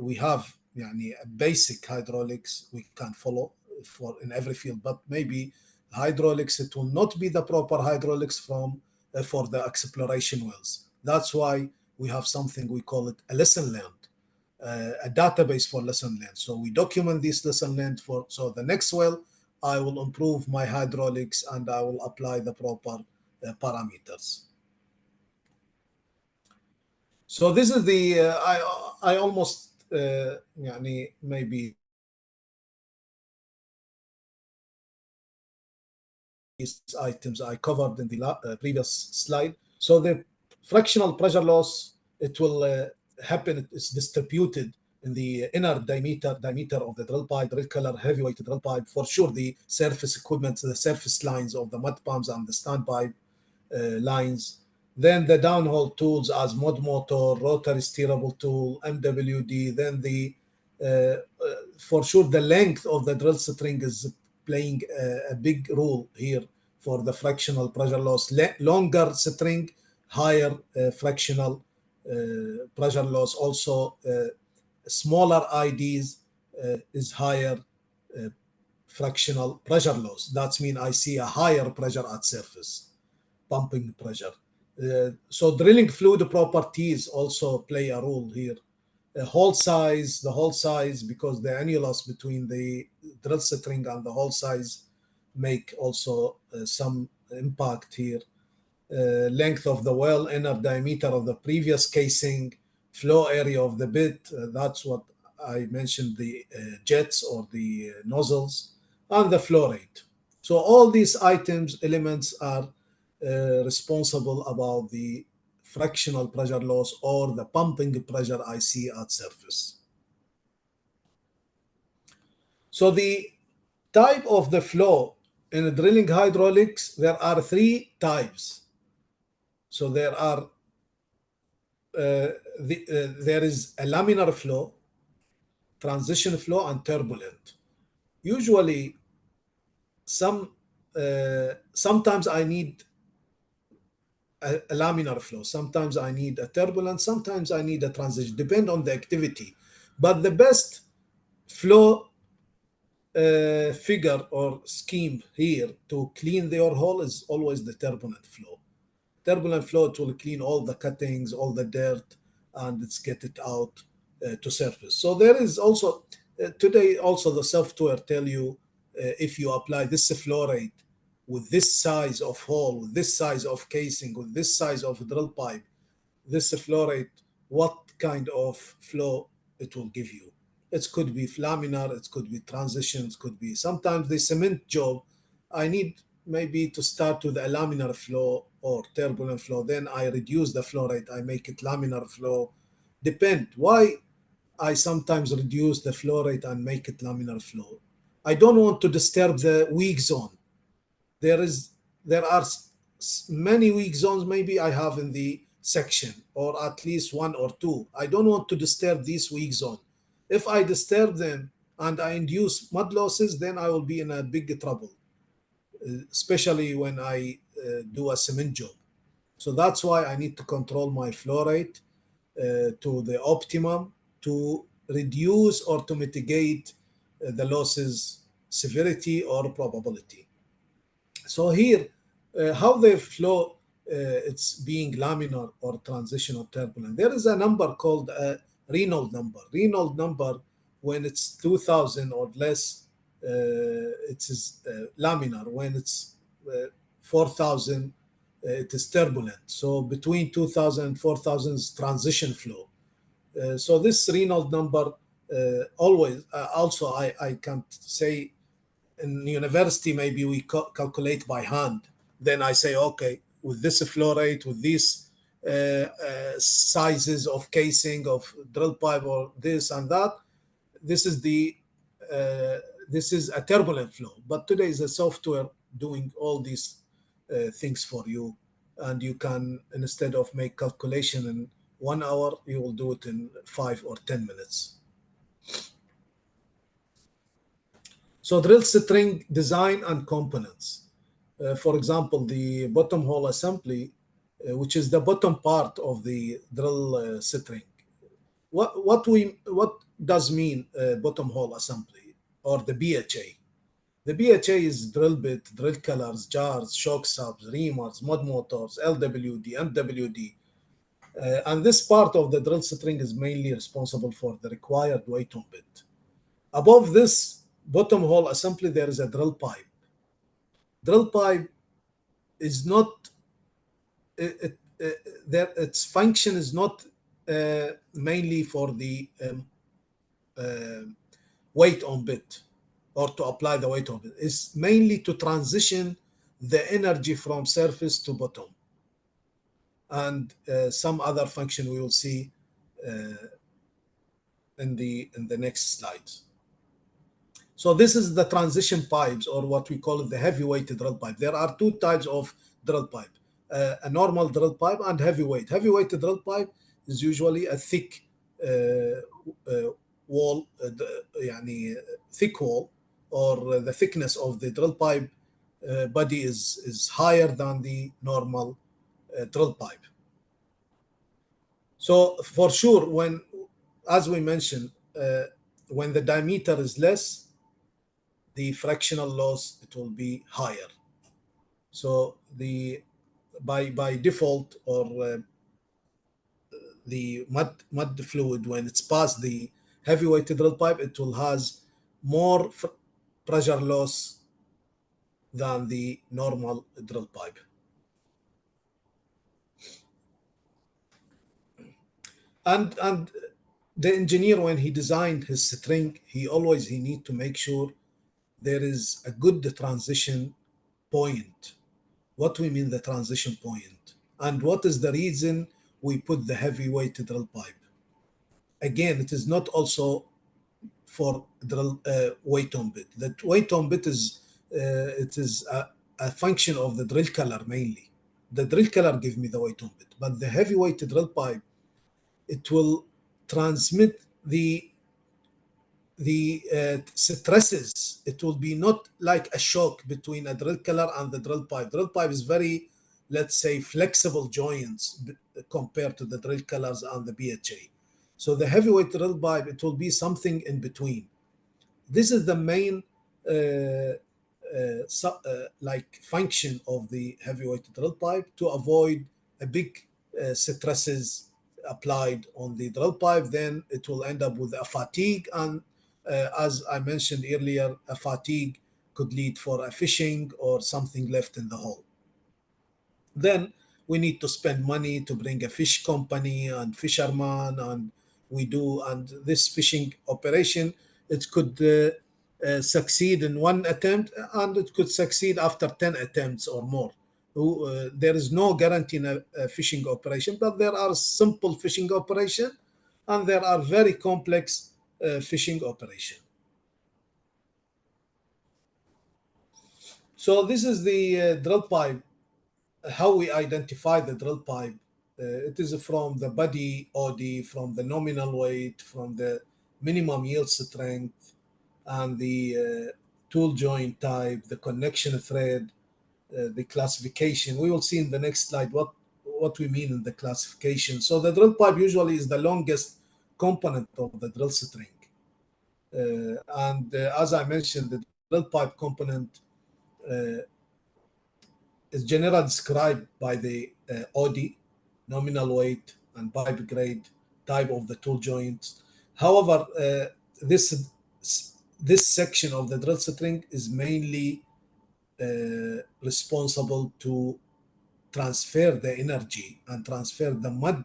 [SPEAKER 2] we have يعني basic hydraulics we can follow for in every field, but maybe hydraulics, it will not be the proper hydraulics from for the exploration wells. That's why we have something we call it a lesson learned, a database for lesson learned. So we document this lesson learned for, so the next well I will improve my hydraulics and I will apply the proper parameters. So this is the I almost يعني maybe these items I covered in the previous slide. So the fractional pressure loss, it will happen, it's distributed in the inner diameter of the drill pipe, red color heavyweight drill pipe. For sure, the surface equipment, the surface lines of the mud pumps and the standpipe lines. Then the downhole tools as mud motor, rotary steerable tool, MWD. Then the for sure the length of the drill string is playing a big role here for the fractional pressure loss. Longer string, higher fractional pressure loss. Also, smaller IDs is higher uh, fractional pressure loss. That means I see a higher pressure at surface, pumping pressure. So drilling fluid properties also play a role here. The hole size, because the annulus between the drill string and the hole size make also some impact here. Length of the well, inner diameter of the previous casing, flow area of the bit. That's what I mentioned, the jets or the nozzles, and the flow rate. So all these items, elements are responsible about the fractional pressure loss or the pumping pressure I see at surface. So the type of the flow in drilling hydraulics, there are three types. So there is a laminar flow, transition flow, and turbulent. Usually, sometimes I need a laminar flow, sometimes I need a turbulent, sometimes I need a transition, depend on the activity. But the best flow figure or scheme here to clean your hole is always the turbulent flow. Turbulent flow, it will clean all the cuttings, all the dirt, and it's get it out to surface. So there is also today also the software tell you if you apply this flow rate with this size of hole, with this size of casing, with this size of drill pipe, this flow rate, what kind of flow it will give you. It could be laminar, it could be transitions, could be sometimes the cement job. I need maybe to start with a laminar flow or turbulent flow. Then I reduce the flow rate, I make it laminar flow. Depend why I sometimes reduce the flow rate and make it laminar flow. I don't want to disturb the weak zone. There are many weak zones maybe I have in the section, or at least one or two. I don't want to disturb this weak zone. If I disturb them and I induce mud losses, then I will be in a big trouble, especially when I do a cement job. So that's why I need to control my flow rate to the optimum to reduce or to mitigate the losses severity or probability. So here, how they flow, it's being laminar or transitional turbulent. There is a number called a Reynolds number. Reynolds number, when it's 2000 or less, it is laminar. When it's 4000, it is turbulent. So between 2000 and 4000 is transition flow. So this Reynolds number always, also I can't say in university, maybe we calculate by hand. Then I say, okay, with this flow rate, with these sizes of casing of drill pipe or this and that, this is the this is a turbulent flow. But today is a software doing all these things for you, and you can, instead of make calculation in 1 hour, you will do it in 5 or 10 minutes. So drill string design and components. For example, the bottom hole assembly, which is the bottom part of the drill string. What does mean bottom hole assembly or the BHA? The BHA is drill bit, drill collars, jars, shock subs, reamers, mud motors, LWD, MWD. And this part of the drill string is mainly responsible for the required weight on bit. Above this bottom hole assembly, there is a drill pipe. Drill pipe is not, its function is not mainly for the weight on bit or to apply the weight on bit. It's mainly to transition the energy from surface to bottom. And some other function we will see in the next slides. So this is the transition pipes, or what we call it the heavyweight drill pipe. There are two types of drill pipe, a normal drill pipe and heavyweight. Heavyweight drill pipe is usually a thick wall, thick wall, or the thickness of the drill pipe body is higher than the normal drill pipe. So for sure, when, as we mentioned, when the diameter is less, the fractional loss it will be higher. So the by default, or the mud fluid, when it's past the heavy weighted drill pipe, it will has more pressure loss than the normal drill pipe. And the engineer, when he designed his string, he need to make sure there is a good transition point. What we mean the transition point, and what is the reason we put the heavy weighted drill pipe. Again, it is not also for drill weight on bit. That weight on bit is it is a function of the drill color mainly. The drill color give me the weight on bit, but the heavy weighted drill pipe, it will transmit the stresses. It will be not like a shock between a drill color and the drill pipe. Drill pipe is very, let's say, flexible joints compared to the drill colors and the BHA. So the heavyweight drill pipe, it will be something in between. This is the main like function of the heavyweight drill pipe, to avoid a big stresses applied on the drill pipe. Then it will end up with a fatigue, and as I mentioned earlier, a fatigue could lead for a fishing or something left in the hole. Then we need to spend money to bring a fish company and fisherman, and this fishing operation, it could succeed in one attempt, and it could succeed after 10 attempts or more. There is no guarantee in a fishing operation, but there are simple fishing operation and there are very complex fishing operation. So this is the drill pipe, how we identify the drill pipe. It is from the body OD, from the nominal weight, from the minimum yield strength, and the tool joint type, the connection thread, the classification. We will see in the next slide what we mean in the classification. So the drill pipe usually is the longest component of the drill string. And as I mentioned, the drill pipe component is generally described by the OD, nominal weight, and pipe grade type of the tool joints. However, this section of the drill string is mainly responsible to transfer the energy and transfer the mud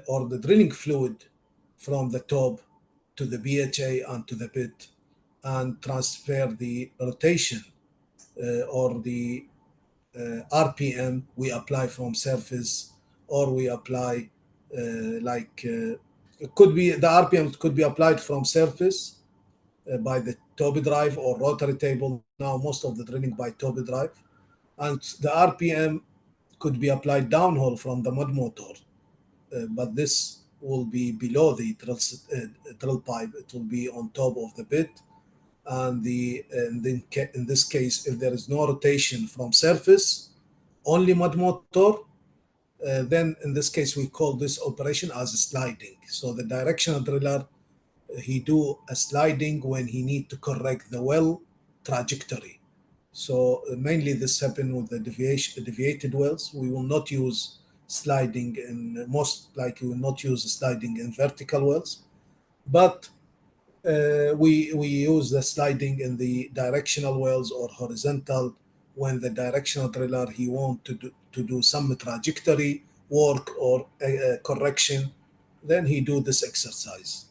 [SPEAKER 2] or the drilling fluid from the top to the BHA and to the bit, and transfer the rotation or the RPM we apply from surface, or we apply it could be the RPM could be applied from surface by the Toby drive or rotary table. Now most of the drilling by Toby drive, and the RPM could be applied downhole from the mud motor, but this will be below the drill pipe. It will be on top of the bit, and in this case, if there is no rotation from surface, only mud motor, then in this case we call this operation as sliding. So the directional driller, he do a sliding when he need to correct the well trajectory. So mainly this happen with the deviated wells. We will not use sliding in most, like we will not use sliding in vertical wells, but we use the sliding in the directional wells or horizontal, when the directional driller he want to do some trajectory work or correction, then he do this exercise.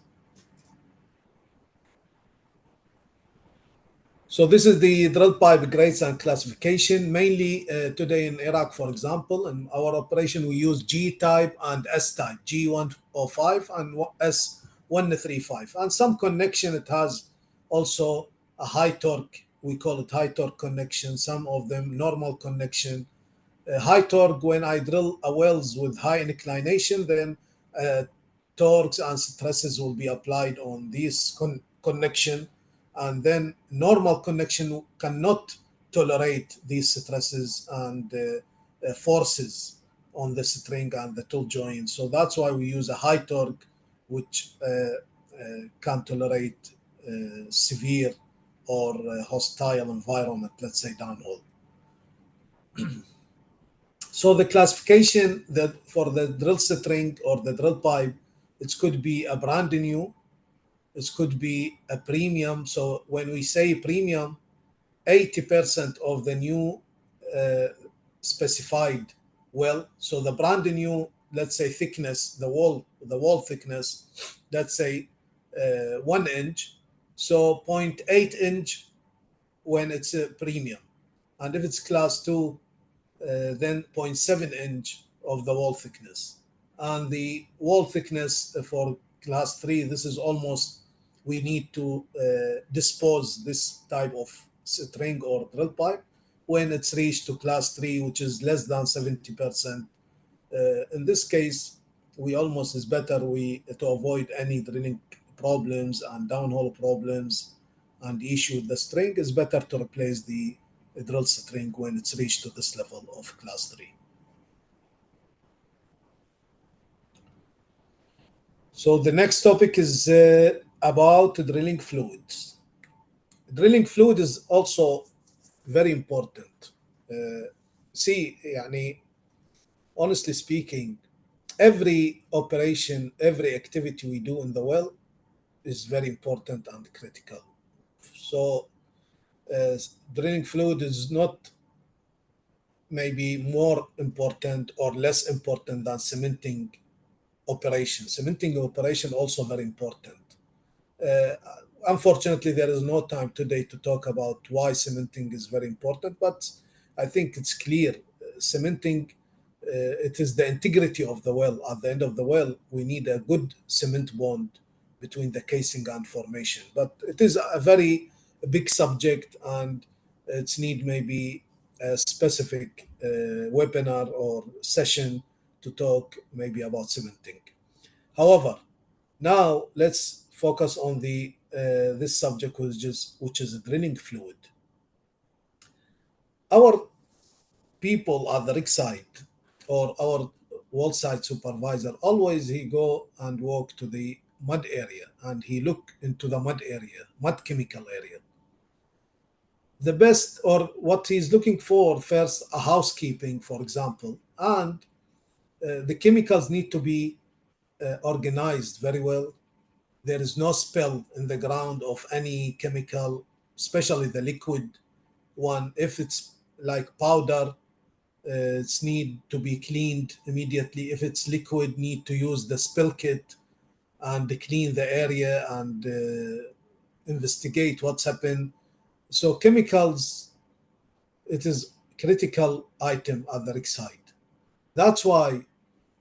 [SPEAKER 2] So this is the drill pipe grades and classification. Mainly today in Iraq, for example, in our operation, we use G type and S type, G105 and S135. And some connection, it has also a high torque. We call it high torque connection. Some of them normal connection. High torque, when I drill a wells with high inclination, then torques and stresses will be applied on this connection. and then normal connection cannot tolerate these stresses and forces on the string and the tool joint. So that's why we use a high torque, which can tolerate severe or hostile environment, let's say downhole. So the classification that for the drill string or the drill pipe, it could be a brand new, it could be a premium. So when we say premium, 80% of the new uh, specified well. So the brand new, let's say thickness, the wall thickness, let's say 1 inch. So zero point 0.8 inch when it's a premium, and if it's class two, then zero point 0.7 inch of the wall thickness. And the wall thickness for class 3, this is almost, we need to dispose this type of string or drill pipe when it's reached to class 3, which is less than 70%. In this case, we almost is better we to avoid any drilling problems and downhole problems and issue with the string, is better to replace the drill string when it's reached to this level of class 3. So the next topic is about drilling fluids. Drilling fluid is also very important. See, يعني, honestly speaking, every operation, every activity we do in the well is very important and critical. So uh, drilling fluid is not maybe more important or less important than cementing operation. Cementing operation also very important. Uh, Unfortunately, there is no time today to talk about why cementing is very important, but I think it's clear. Cementing, it is the integrity of the well. At the end of the well, we need a good cement bond between the casing and formation. But it is a very big subject, and it's need maybe a specific webinar or session to talk maybe about cementing. However, now let's focus on the this subject, which is drilling fluid. Our people at the rig site or our wall site supervisor, always he go and walk to the mud area and he look into the mud chemical area. The best, or what he's looking for first, a housekeeping, for example, and the chemicals need to be organized very well. There is no spill in the ground of any chemical, especially the liquid one. If it's like powder, it's need to be cleaned immediately. If it's liquid, need to use the spill kit and clean the area and investigate what's happened. So chemicals, it is critical item at the rig site. That's why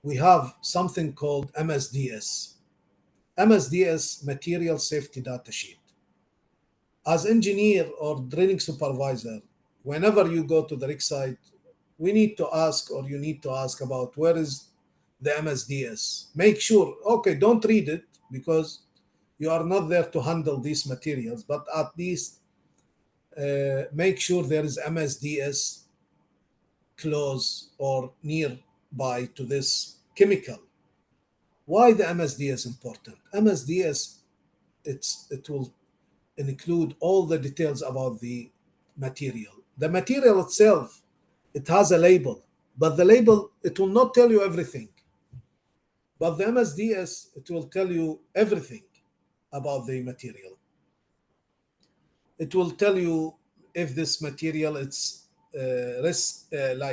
[SPEAKER 2] we have something called MSDS. MSDS, Material Safety Data Sheet. As engineer or drilling supervisor, whenever you go to the rig site, we need to ask, or you need to ask about where is the MSDS. Make sure, okay, don't read it because you are not there to handle these materials, but at least make sure there is MSDS close or nearby to this chemical. Why the MSDS important? MSDS, it will include all the details about the material. The material itself, it has a label, but the label, it will not tell you everything. But the MSDS, it will tell you everything about the material. It will tell you if this material, it's risk, it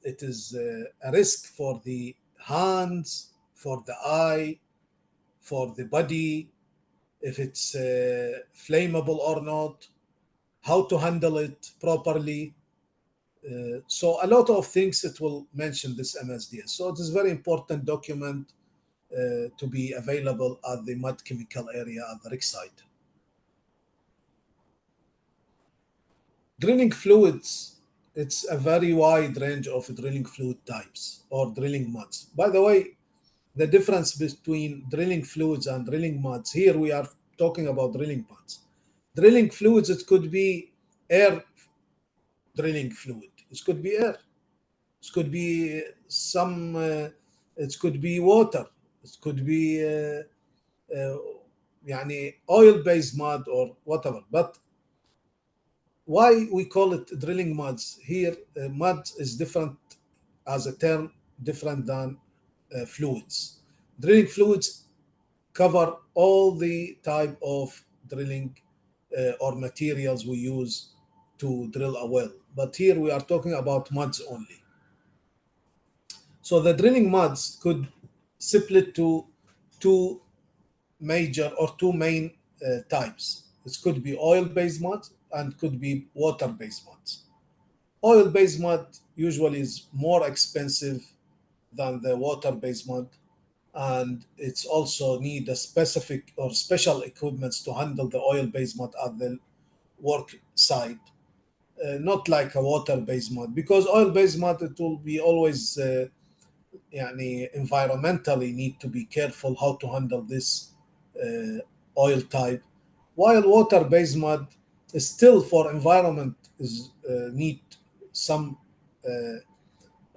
[SPEAKER 2] is a risk for the hands, for the eye, for the body, if it's flammable or not, how to handle it properly. So a lot of things it will mention this MSDS. So it is very important document to be available at the mud chemical area at the rig site. Drilling fluids, it's a very wide range of drilling fluid types or drilling muds. By the way, the difference between drilling fluids and drilling muds, here we are talking about drilling pads. Drilling fluids, it could be air drilling fluid. It could be air. It could be some. It could be water. It could be uh, يعني oil-based mud or whatever. But why we call it drilling muds here? Mud is different as a term, different than fluids. Drilling fluids cover all the type of drilling or materials we use to drill a well. But here we are talking about muds only. So the drilling muds could split to two major or two main types. It could be oil-based mud and could be water-based muds. Oil-based mud usually is more expensive than the water-based mud, and it's also need a specific or special equipments to handle the oil-based mud at the work site. Not like a water-based mud, because oil-based mud it will be always يعني environmentally need to be careful how to handle this uh, oil type, while water-based mud is still for environment is need some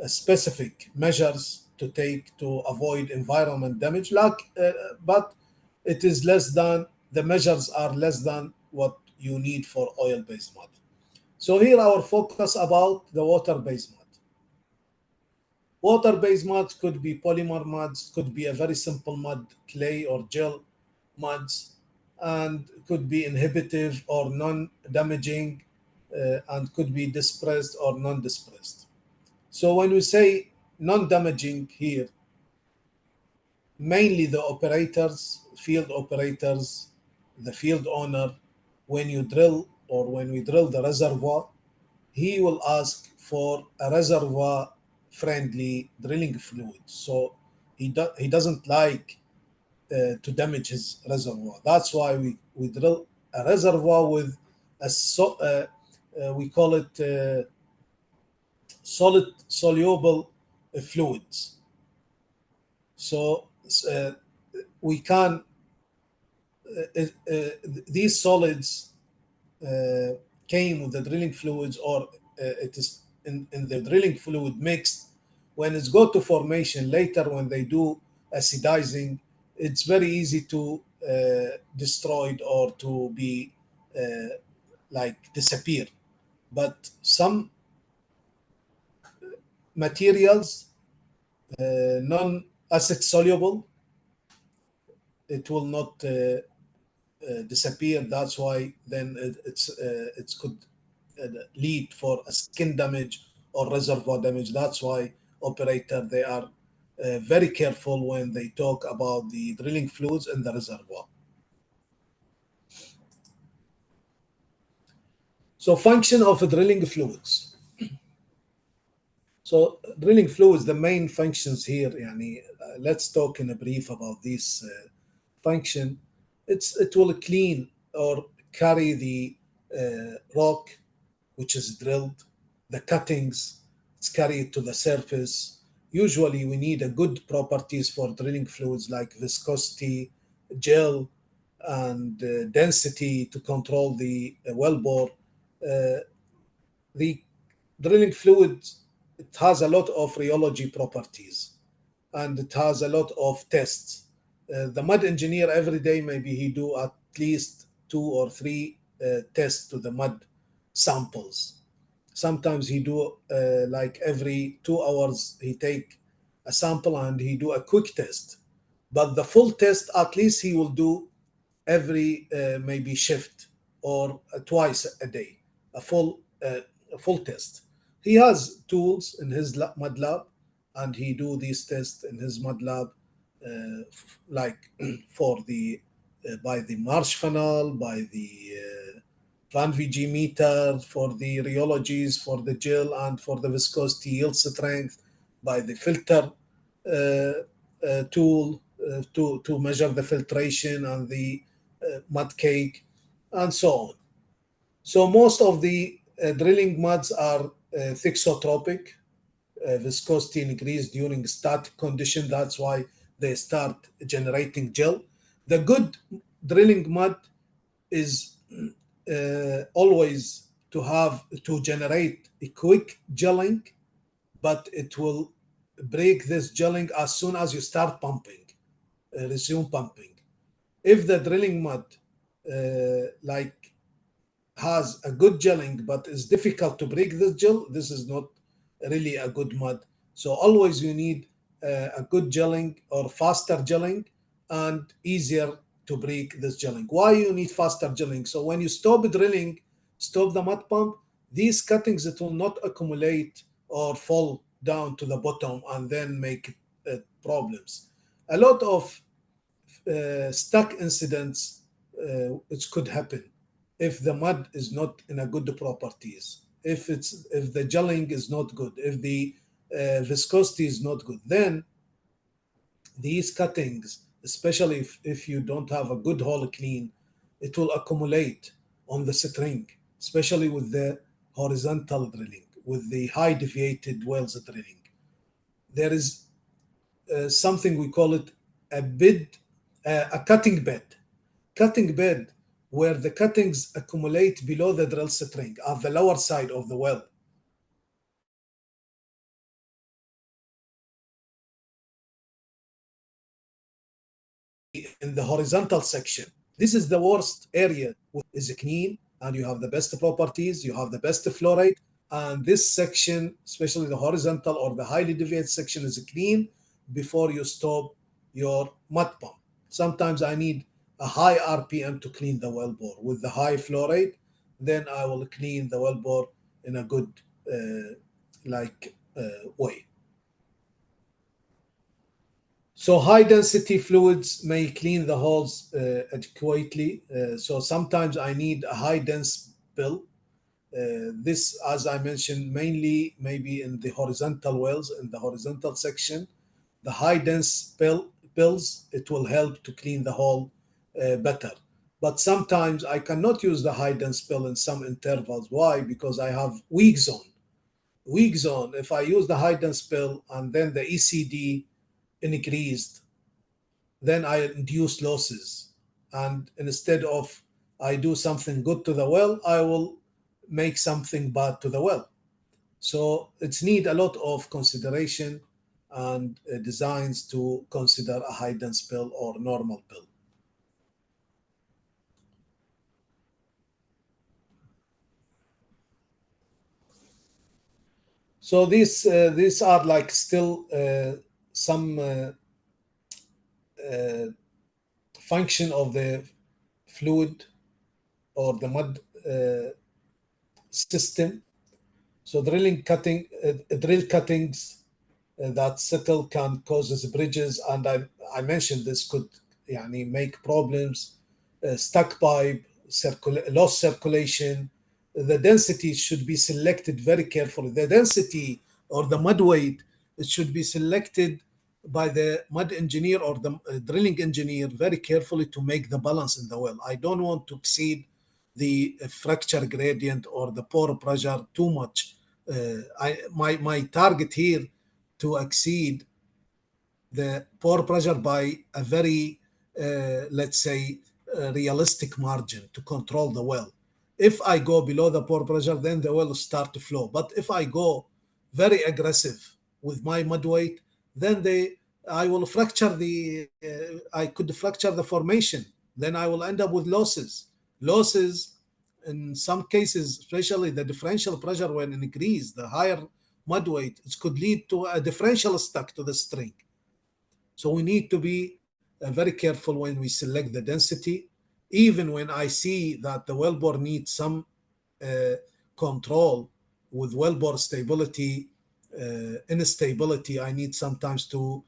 [SPEAKER 2] specific measures to take to avoid environment damage, like but it is less than the measures are less than what you need for oil-based mud. So here our focus about the water-based mud. Water-based muds could be polymer muds, could be a very simple mud, clay or gel muds, and could be inhibitive or non-damaging, and could be dispersed or non-dispersed. So when we say non-damaging here, mainly the operators, field operators, the field owner, when you drill or when we drill the reservoir, he will ask for a reservoir friendly drilling fluid. So he doesn't like to damage his reservoir. That's why we drill a reservoir with we call it solid soluble fluids. So we can these solids uh, came with the drilling fluids, or it is in the drilling fluid mixed. When it's go to formation later, when they do acidizing, it's very easy to destroyed or to be like disappear. But some materials, non-acid soluble, it will not disappear. That's why then it could lead for a skin damage or reservoir damage. That's why operator they are very careful when they talk about the drilling fluids in the reservoir. So function of drilling fluids. So drilling fluids, the main functions here. Yani, let's talk in a brief about this function. It will clean or carry the rock which is drilled, the cuttings, it's carried to the surface. Usually, we need a good properties for drilling fluids like viscosity, gel, and density to control the wellbore. Uh, the drilling fluid, it has a lot of rheology properties, and it has a lot of tests. The mud engineer every day maybe he do at least two or three tests to the mud samples. Sometimes he do like every 2 hours he take a sample and he do a quick test, but the full test at least he will do every maybe shift or twice a day, a full test. He has tools in his mud lab, and he do these tests in his mud lab, like for the by the marsh funnel, by the Van VG meter, for the rheologies, for the gel, and for the viscosity yield strength, by the filter tool to measure the filtration and the mud cake, and so on. So most of the drilling muds are thixotropic, viscosity increase during static condition. That's why they start generating gel. The good drilling mud is always to generate a quick gelling, but it will break this gelling as soon as you start pumping, resume pumping. If the drilling mud like has a good gelling but is difficult to break this gel, this is not really a good mud. So always you need a good gelling or faster gelling and easier to break this gelling. Why you need faster gelling? So when you stop drilling, stop the mud pump, these cuttings, it will not accumulate or fall down to the bottom and then make problems. A lot of stuck incidents it could happen if the mud is not in a good properties, if the gelling is not good, if the viscosity is not good, then these cuttings, especially if you don't have a good hole clean, it will accumulate on the string, especially with the horizontal drilling, with the high deviated wells drilling. There is something we call it a bed, a cutting bed where the cuttings accumulate below the drill string at the lower side of the well. In the horizontal section, this is the worst area. Is clean and you have the best properties, you have the best flow rate, and this section, especially the horizontal or the highly deviated section, is clean before you stop your mud pump. Sometimes I need a high RPM to clean the well bore with the high flow rate. Then I will clean the well bore in a good way. So high density fluids may clean the holes adequately. So sometimes I need a high dense pill. This, as I mentioned, mainly maybe in the horizontal wells, in the horizontal section, the high dense pills, it will help to clean the hole better. But sometimes I cannot use the high dense pill in some intervals. Why? Because I have weak zone. Weak zone, if I use the high dense pill and then the ECD increased, then I induce losses. And instead of I do something good to the well, I will make something bad to the well. So it's need a lot of consideration and designs to consider a high dense pill or normal pill. So these are like still some function of the fluid or the mud system. So drill cuttings that settle can causes bridges, and I mentioned this could make problems, stuck pipe, lost circulation. The density should be selected very carefully. The density or the mud weight, it should be selected by the mud engineer or the drilling engineer very carefully to make the balance in the well. I don't want to exceed the fracture gradient or the pore pressure too much. My target here to exceed the pore pressure by a very, let's say, realistic margin to control the well. If I go below the pore pressure, then the well will start to flow. But if I go very aggressive with my mud weight, then I will fracture I could fracture the formation. Then I will end up with losses. Losses in some cases, especially the differential pressure when increased, the higher mud weight, it could lead to a differential stuck to the string. So we need to be very careful when we select the density. Even when I see that the wellbore needs some uh, control with wellbore stability, instability, I need sometimes to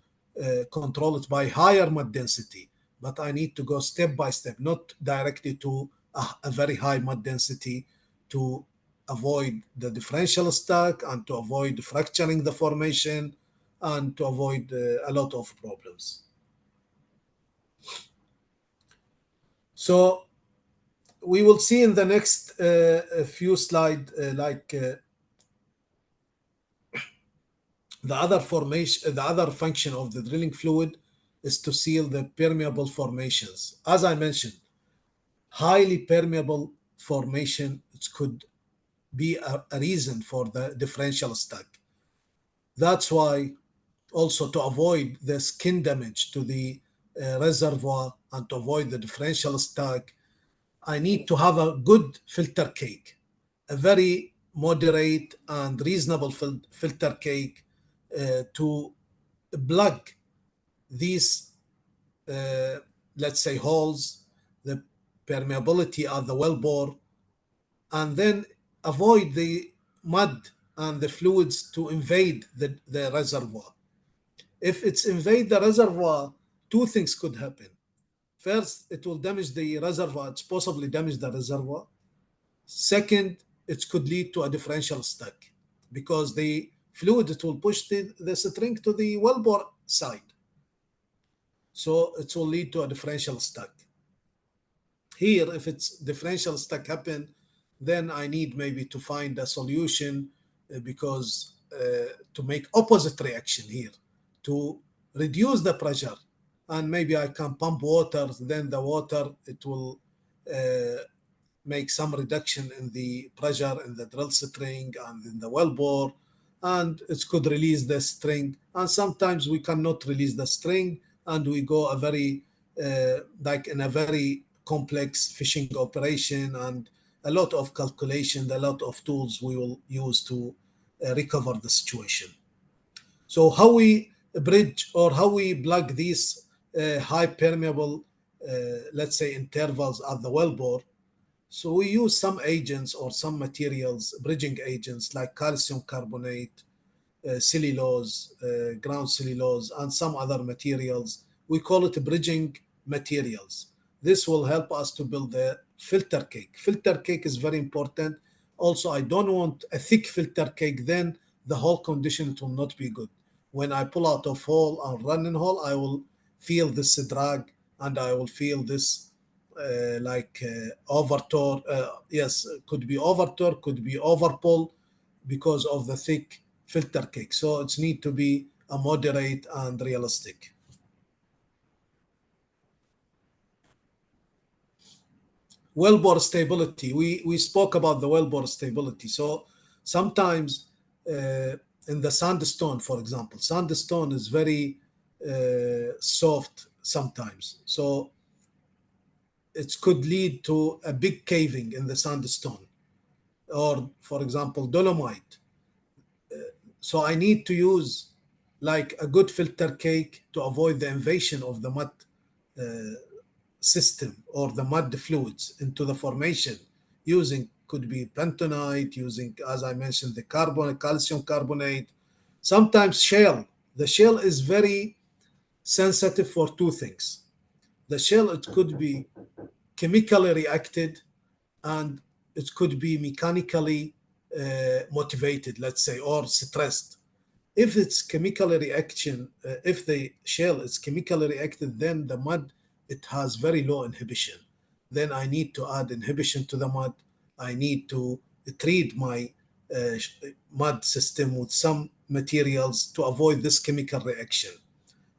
[SPEAKER 2] control it by higher mud density. But I need to go step by step, not directly to a very high mud density to avoid the differential stack and to avoid fracturing the formation and to avoid a lot of problems. So we will see in the next few slides, the other formation, the other function of the drilling fluid is to seal the permeable formations. As I mentioned, highly permeable formation, it could be a reason for the differential stack. That's why also to avoid the skin damage to the reservoir and to avoid the differential stack, I need to have a good filter cake, a very moderate and reasonable filter cake to plug these, uh, let's say, holes, the permeability of the wellbore, and then avoid the mud and the fluids to invade the reservoir. If it's invade the reservoir, two things could happen. First, it will damage the reservoir. It's possibly damage the reservoir. Second, it could lead to a differential stack because the fluid, it will push the string to the wellbore side. So it will lead to a differential stack. Here, if it's differential stack happen, then I need maybe to find a solution because to make opposite reaction here to reduce the pressure, and maybe I can pump water, then the water, it will uh, make some reduction in the pressure in the drill string and in the wellbore, and it could release the string. And sometimes we cannot release the string, and we go a very like in a very complex fishing operation, and a lot of calculation, a lot of tools we will use to recover the situation. So how we bridge or how we plug these high permeable, let's say, intervals at the wellbore. So we use some agents or some materials, bridging agents like calcium carbonate, cellulose, ground cellulose, and some other materials. We call it bridging materials. This will help us to build a filter cake. Filter cake is very important. Also, I don't want a thick filter cake, then the whole condition, it will not be good. When I pull out of hole and run in hole, I will feel this drag, and I will feel this like overture. Yes, could be overture, could be overpull because of the thick filter cake. So it's need to be a moderate and realistic. Wellbore stability. We spoke about the wellbore stability. So sometimes in the sandstone, for example, sandstone is very soft sometimes. So it could lead to a big caving in the sandstone, or for example, dolomite. So I need to use like a good filter cake to avoid the invasion of the mud system or the mud fluids into the formation, using could be bentonite, using, as I mentioned, the carbon, calcium carbonate, sometimes shale. The shale is very sensitive for two things. The shale, it could be chemically reacted, and it could be mechanically motivated, let's say, or stressed. If it's chemically reaction, if the shell is chemically reacted, then the mud, it has very low inhibition. Then I need to add inhibition to the mud. I need to treat my uh, mud system with some materials to avoid this chemical reaction.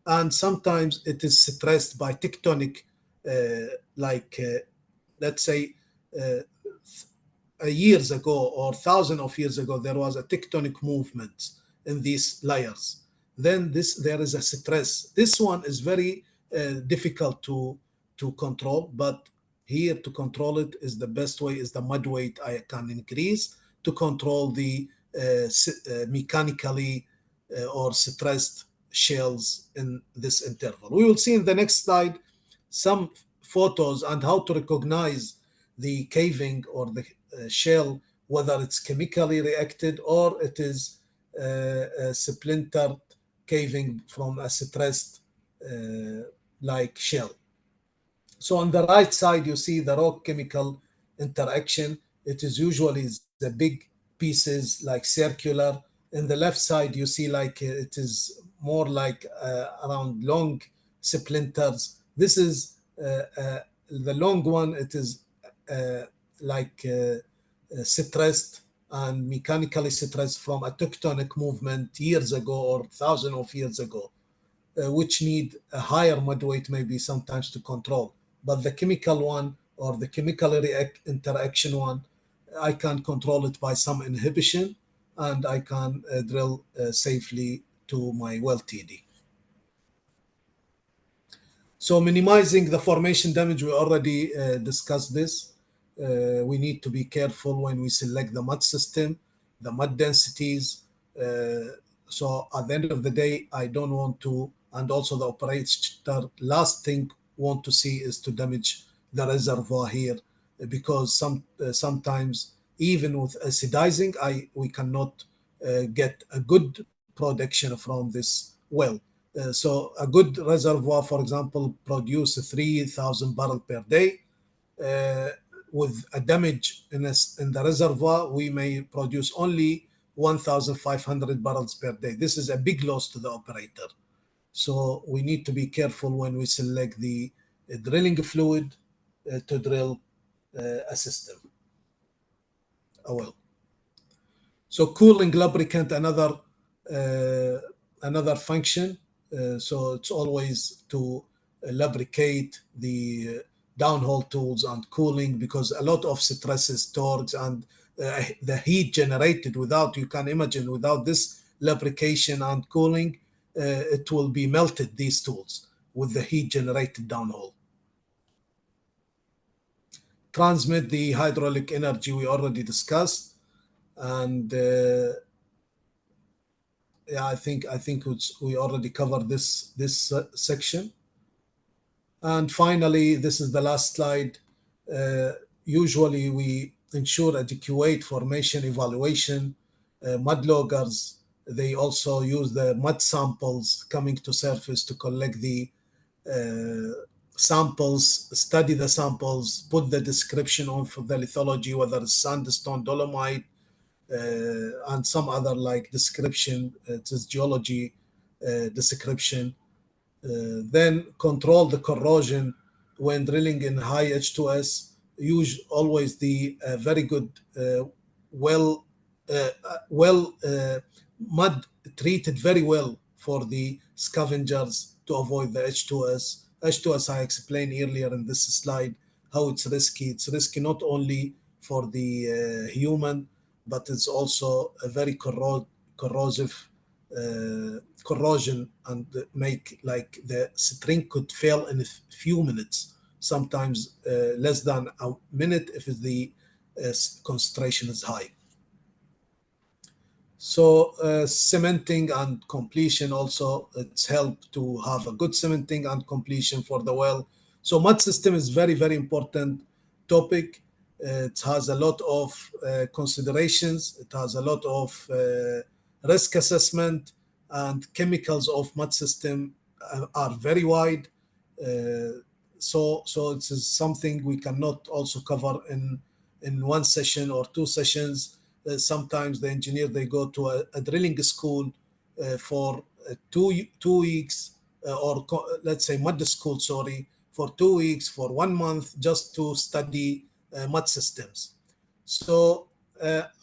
[SPEAKER 2] And sometimes it is stressed by tectonic, like let's say uh, years ago or thousands of years ago, there was a tectonic movement in these layers. Then there is a stress. This one is very difficult to control, but here to control it is the best way is the mud weight I can increase to control the mechanically or stressed shells in this interval. We will see in the next slide some photos and how to recognize the caving or the shell, whether it's chemically reacted or it is a splintered caving from a stressed like shell. So on the right side, you see the rock chemical interaction. It is usually the big pieces like circular. In the left side, you see like it is more like around long splinters. This is the long one. It is uh, like stressed and mechanically stressed from a tectonic movement years ago or thousands of years ago, which need a higher mud weight maybe sometimes to control. But the chemical one or the chemical interaction one, I can control it by some inhibition, and I can drill safely to my well TD. So minimizing the formation damage, we already discussed this. We need to be careful when we select the mud system, the mud densities. So at the end of the day, I don't want to, and also the operator, last thing want to see is to damage the reservoir here, because sometimes even with acidizing, we cannot get a good production from this well. So a good reservoir, for example, produce 3,000 barrels per day. Uh, with a damage in the reservoir, we may produce only 1,500 barrels per day. This is a big loss to the operator. So we need to be careful when we select the drilling fluid to drill a system, a well. So cooling lubricant, another function. So it's always to lubricate the downhole tools and cooling, because a lot of stress is stored, and the heat generated without, you can imagine, without this lubrication and cooling, it will be melted, these tools, with the heat generated downhole. Transmit the hydraulic energy, we already discussed. And yeah, I think we already covered this section. And finally, this is the last slide. Uh, Usually, we ensure adequate formation evaluation. Mud loggers, they also use the mud samples coming to surface to collect the samples, study the samples, put the description on for the lithology, whether it's sandstone, dolomite, and some other like description, it is geology description. Then control the corrosion when drilling in high H2S. Use always the very good, well, well mud treated very well for the scavengers to avoid the H2S. H2S, I explained earlier in this slide how it's risky. It's risky not only for the human, but it's also a very corrosive corrosion, and make like the string could fail in a few minutes, sometimes less than a minute if the concentration is high. So cementing and completion also, it's helped to have a good cementing and completion for the well. So mud system is very, very important topic. It has a lot of considerations. It has a lot of risk assessment, and chemicals of mud system are very wide. So it is something we cannot also cover in one session or two sessions. Sometimes the engineer, they go to a drilling school for 2 weeks, or let's say mud school, sorry, for 2 weeks, for 1 month, just to study mud systems. So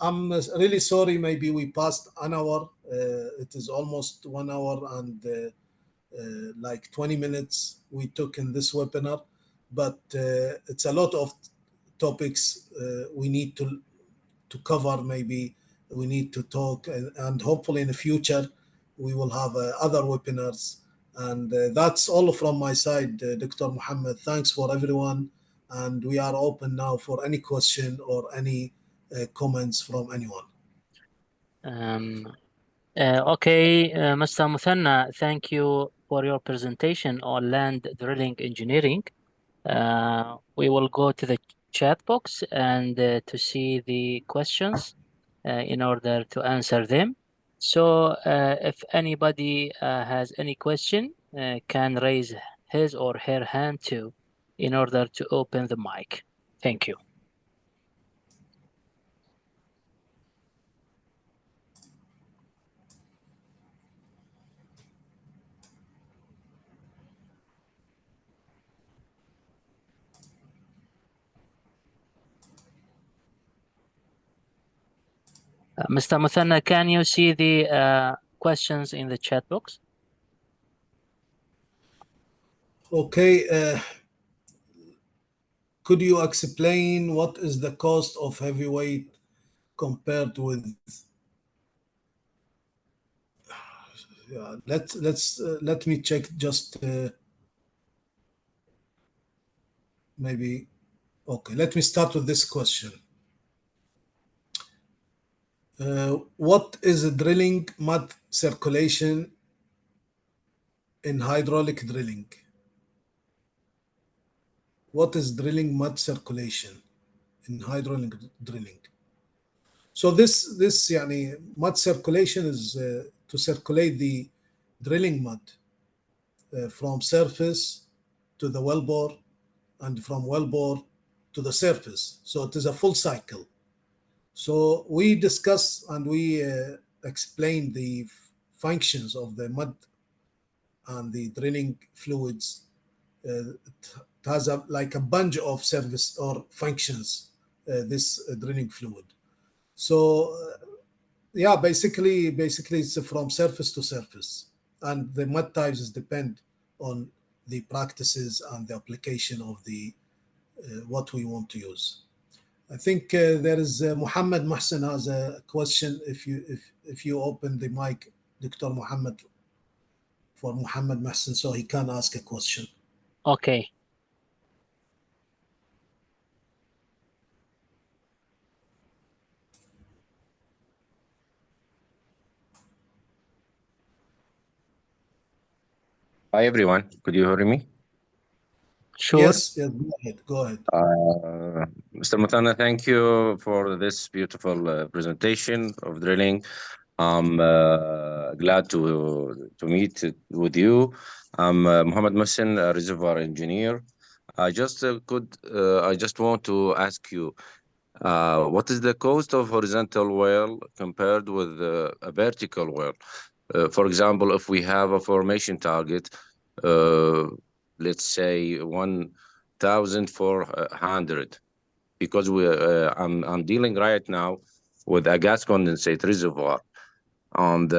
[SPEAKER 2] I'm really sorry, maybe we passed an hour. It is almost 1 hour and like 20 minutes we took in this webinar, but it's a lot of topics we need to cover. Maybe we need to talk, and hopefully in the future we will have other webinars. And that's all from my side, Dr. Muhammad. Thanks for everyone, and we are open now for any question or any comments from anyone.
[SPEAKER 1] Okay, Mr. Muthanna, thank you for your presentation on land drilling engineering. We will go to the chat box and to see the questions in order to answer them. So if anybody has any question, can raise his or her hand too in order to open the mic. Thank you. Mr. Muthanna, can you see the questions in the chat box?
[SPEAKER 2] Okay, could you explain what is the cost of heavyweight compared with? Yeah, let me check just maybe. Okay, let me start with this question. What is drilling mud circulation in hydraulic drilling? What is drilling mud circulation in hydraulic drilling? So this يعني mud circulation is to circulate the drilling mud from surface to the wellbore and from wellbore to the surface. So it is a full cycle. So we discuss and we explain the functions of the mud and the drilling fluids. It has like a bunch of service or functions, this drilling fluid. So yeah, basically it's from surface to surface, and the mud types depend on the practices and the application of the what we want to use. I think there is Muhammad Mohsen has a question. If you open the mic, Dr. Muhammad, for Muhammad Mohsen, so he can ask a question.
[SPEAKER 1] Okay.
[SPEAKER 3] Hi everyone, could you hear me?
[SPEAKER 1] Sure.
[SPEAKER 2] Yes, go ahead. Go ahead.
[SPEAKER 3] Mr. Muthanna, thank you for this beautiful presentation of drilling. I'm glad to meet with you. I'm Mohammed Mohsen, a reservoir engineer. I just want to ask you, what is the cost of horizontal well compared with a vertical well? For example, if we have a formation target, uh, let's say 1,400, because I'm dealing right now with a gas condensate reservoir, and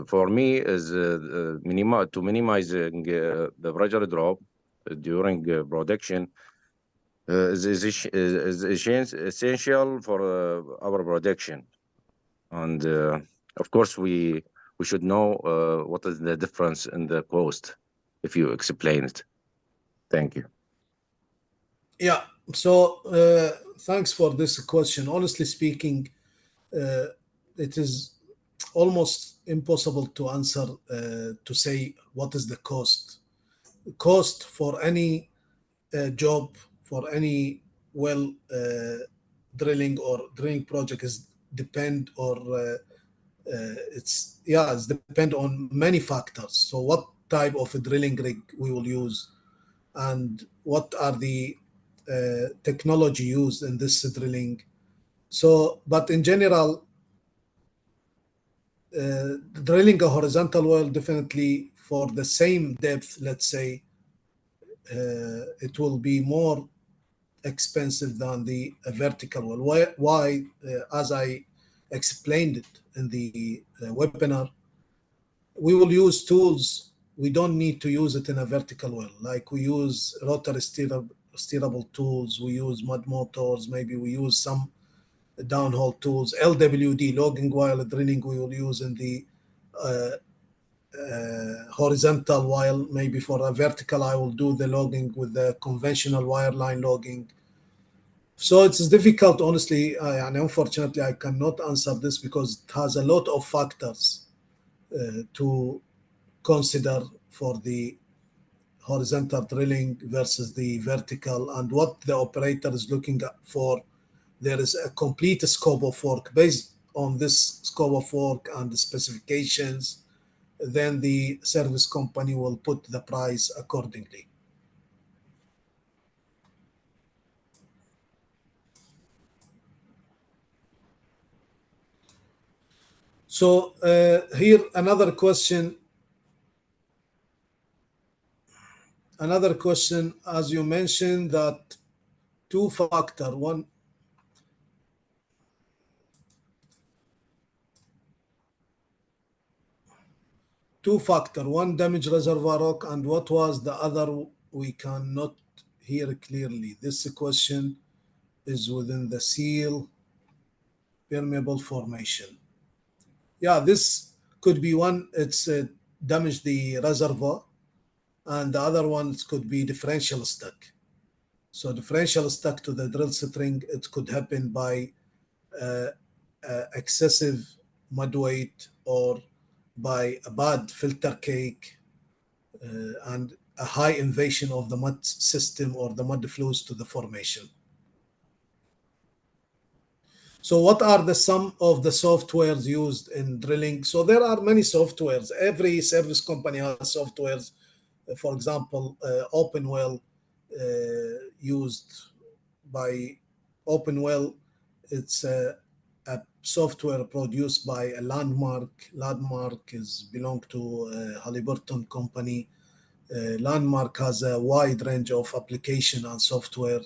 [SPEAKER 3] for me is to minimizing the pressure drop during production is essential for our production. And of course, we should know what is the difference in the cost, if you explain it. Thank you.
[SPEAKER 2] Yeah. So thanks for this question. Honestly speaking, it is almost impossible to answer to say what is the cost. Cost for any job, for any well drilling or drilling project is depend or it's depend on many factors. So what type of a drilling rig we will use, and what are the technology used in this drilling. So, but in general, drilling a horizontal well definitely for the same depth, let's say, it will be more expensive than the vertical well. Why? As I explained it in the webinar, we will use tools. We don't need to use it in a vertical well. Like we use rotary steerable tools. We use mud motors. Maybe we use some downhole tools. LWD, logging while drilling, we will use in the uh, horizontal, while maybe for a vertical I will do the logging with the conventional wireline logging. So it's difficult, honestly, and unfortunately I cannot answer this because it has a lot of factors to consider for the horizontal drilling versus the vertical, and what the operator is looking for. There is a complete scope of work. Based on this scope of work and the specifications, then the service company will put the price accordingly. So here another question. Another question, as you mentioned, that two factor one two factor one damage reservoir rock, and what was the other? We cannot here clearly. This question is within the seal permeable formation. Yeah, this could be one, it's damage the reservoir, and the other ones could be differential stuck. So differential stuck to the drill string, it could happen by uh, excessive mud weight or by a bad filter cake and a high invasion of the mud system or the mud flows to the formation. So what are some of the softwares used in drilling? So there are many softwares. Every service company has softwares. For example, OpenWell used by OpenWell. It's a software produced by a Landmark. Landmark is belong to Halliburton company. Landmark has a wide range of application and software.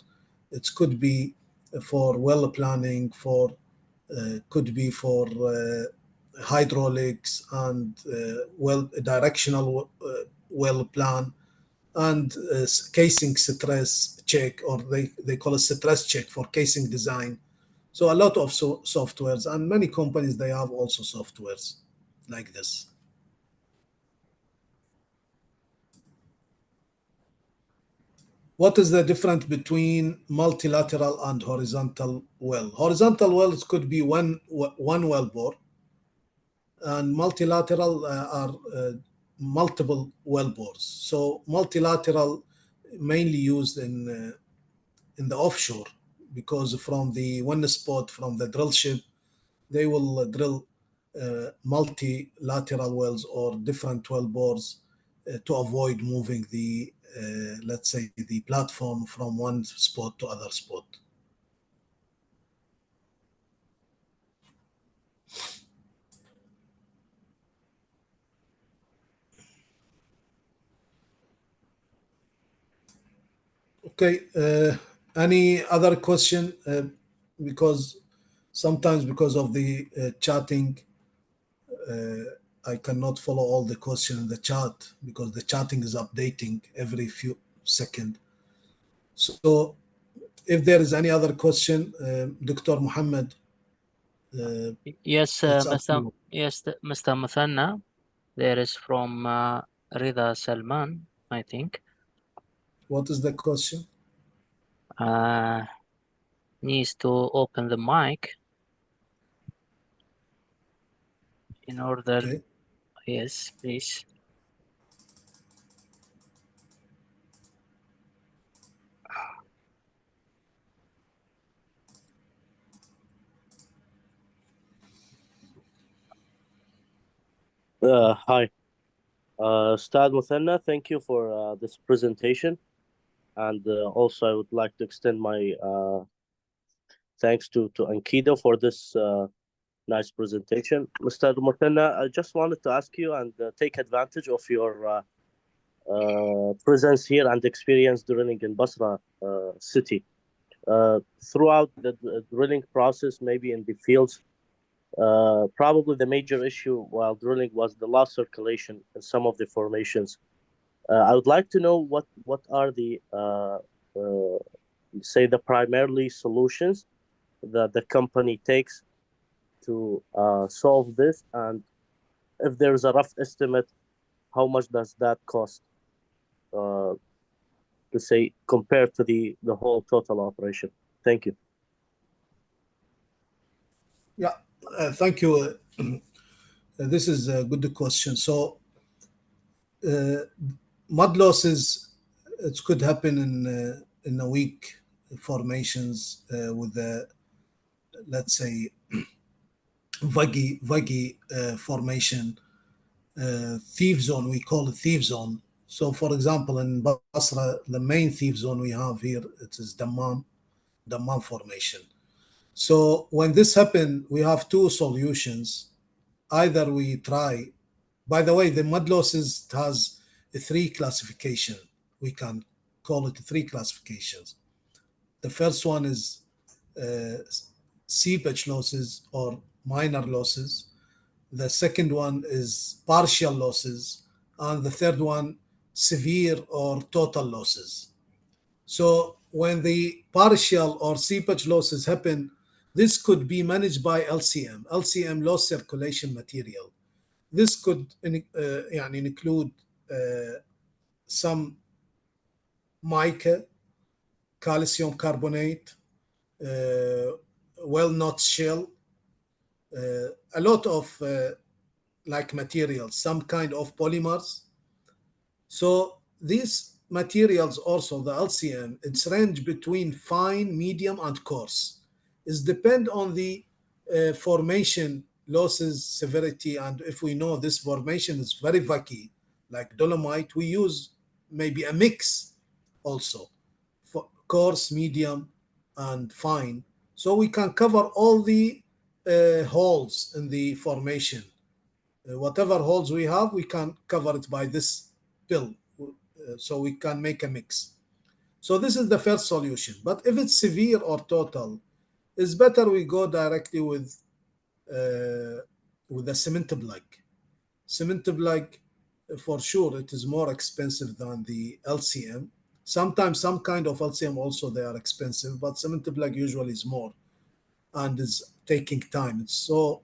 [SPEAKER 2] It could be for well planning, for could be for hydraulics and well directional well plan and casing stress check, or they call it stress check for casing design. So a lot of softwares, and many companies they have also softwares like this. What is the difference between multilateral and horizontal well? Horizontal wells could be one well bore, and multilateral are multiple well bores. So multilateral mainly used in the offshore, because from the one spot from the drill ship, they will drill multilateral wells or different well bores to avoid moving the let's say the platform from one spot to other spot. Okay, any other question? Because sometimes because of the chatting, I cannot follow all the question in the chat because the chatting is updating every few seconds. So if there is any other question, Dr. Muhammad,
[SPEAKER 1] Yes,
[SPEAKER 2] it's up to
[SPEAKER 1] Mr.
[SPEAKER 2] you.
[SPEAKER 1] Yes, Mr. Muthanna. There is from Rida Salman, I think.
[SPEAKER 2] What is the question?
[SPEAKER 1] Uh, Needs to open the mic in order.
[SPEAKER 2] Okay.
[SPEAKER 1] Yes, please.
[SPEAKER 4] Hi, Ustad Muthanna. Thank you for this presentation. And also, I would like to extend my thanks to Ankidu for this nice presentation. Mr. Muthanna, I just wanted to ask you and take advantage of your presence here and experience drilling in Basra city. Throughout the drilling process, maybe in the fields, probably the major issue while drilling was the loss circulation in some of the formations. I would like to know what are the say the primarily solutions that the company takes to solve this, and if there's a rough estimate, how much does that cost? Uh, to say compared to the whole total operation. Thank you.
[SPEAKER 2] Yeah, thank you. This is a good question. So uh, mud losses, it could happen in a weak formations with the, let's say, vuggy formation, thief zone. We call it thief zone. So, for example, in Basra, the main thief zone we have here, it is Dammam formation. So when this happens, we have two solutions. Either we try, by the way, the mud losses has a three classification. We can call it three classifications. The first one is seepage losses or minor losses. The second one is partial losses. And the third one, severe or total losses. So when the partial or seepage losses happen, this could be managed by LCM, LCM loss circulation material. This could يعني include some mica, calcium carbonate, walnut shell, a lot of like materials, some kind of polymers. So these materials also, the LCM, it's range between fine, medium, and coarse. It depend on the formation losses severity, and if we know this formation is very vacky, like dolomite, we use maybe a mix also for coarse, medium, and fine. So we can cover all the holes in the formation. Whatever holes we have, we can cover it by this pill. So we can make a mix. So this is the first solution. But if it's severe or total, it's better we go directly with the cement plug. Cement plug, for sure, it is more expensive than the LCM. Sometimes some kind of LCM also they are expensive, but cement plug usually is more and is taking time. So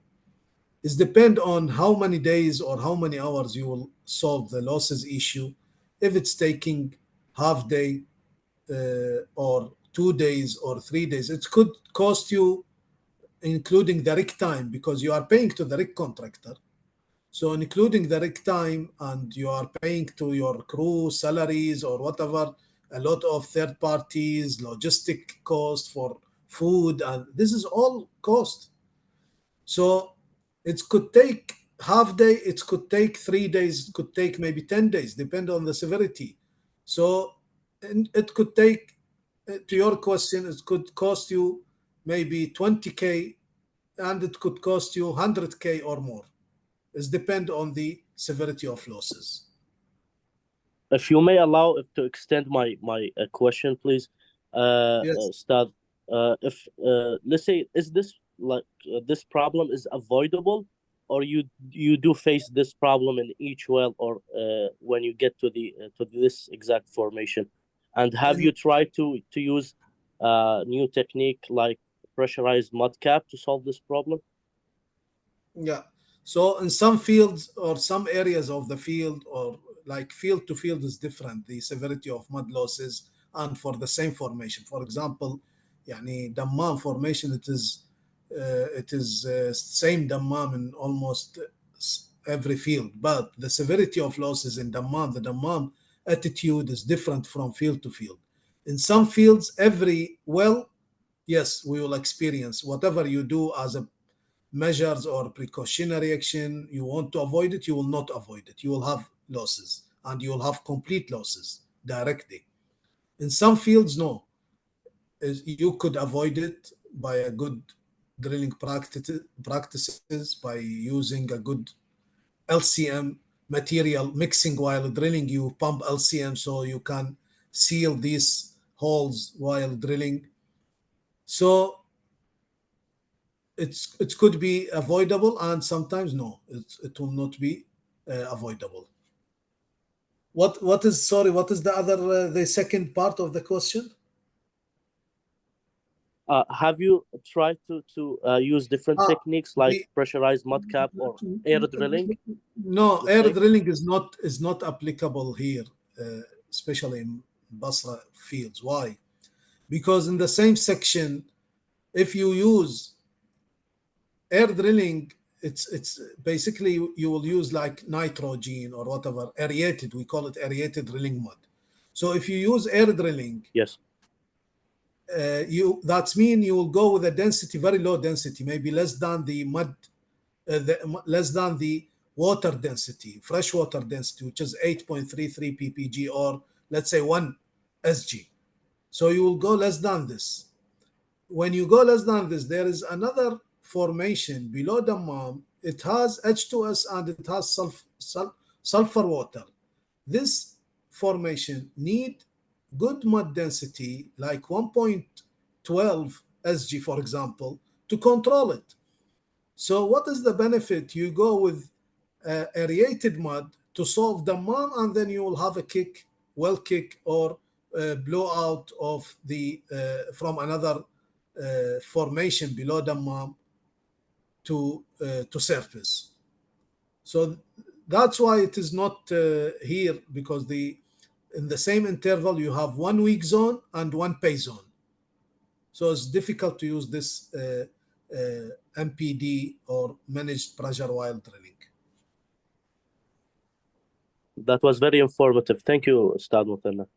[SPEAKER 2] it depends on how many days or how many hours you will solve the losses issue. If it's taking half day or 2 days or 3 days, it could cost you, including the rig time, because you are paying to the rig contractor. So including the rig time, and you are paying to your crew salaries or whatever, a lot of third parties, logistic cost for food, and this is all cost. So it could take half day, it could take 3 days, it could take maybe 10 days, depend on the severity. So and it could take, to your question, it could cost you maybe 20K, and it could cost you 100K or more. It depends on the severity of losses.
[SPEAKER 4] If you may allow to extend my question, please,
[SPEAKER 2] Yes.
[SPEAKER 4] Stad. If let's say, is this like this problem is avoidable, or you do face this problem in each well, or when you get to this exact formation, and have
[SPEAKER 2] And
[SPEAKER 4] you tried to use new technique like pressurized mud cap to solve this problem?
[SPEAKER 2] yeah. So in some fields or some areas of the field, or like field to field is different, the severity of mud losses, and for the same formation. For example, يعني dammam formation, it is same dammam in almost every field, but the severity of losses in dammam, the dammam attitude is different from field to field. In some fields, every well, yes, we will experience whatever you do as a measures or precautionary action, you want to avoid it, you will not avoid it. You will have losses, and you will have complete losses directly. In some fields, no. You could avoid it by a good drilling practices, by using a good LCM material mixing while drilling. You pump LCM so you can seal these holes while drilling. So it could be avoidable, and sometimes no, it will not be avoidable. What is, sorry, what is the second part of the question?
[SPEAKER 4] Have you tried to use different
[SPEAKER 2] Ah,
[SPEAKER 4] techniques like
[SPEAKER 2] the
[SPEAKER 4] pressurized mud cap or air drilling?
[SPEAKER 2] no,
[SPEAKER 4] The
[SPEAKER 2] air
[SPEAKER 4] same.
[SPEAKER 2] drilling is not applicable here, especially in Basra fields. Why? Because in the same section, if you use air drilling, it's basically you will use like nitrogen or whatever, aerated, we call it aerated drilling mud. So if you use air drilling,
[SPEAKER 4] Yes.
[SPEAKER 2] you that mean you will go with a density, very low density, maybe less than the mud, less than the water density, fresh water density, which is 8.33 ppg, or let's say 1 sg. So you will go less than this. When you go less than this, there is another formation below the dammam. It has H2S and it has sulfur water. This formation need good mud density, like 1.12 Sg, for example, to control it. So what is the benefit? You go with aerated mud to solve dammam, and then you will have a kick, well kick, or blowout of the from another formation below dammam to surface. So that's why it is not here, because in the same interval you have 1 weak zone and 1 pay zone. So it's difficult to use this MPD or managed pressure while drilling.
[SPEAKER 4] That was very informative. Thank you, Ustad Muthanna.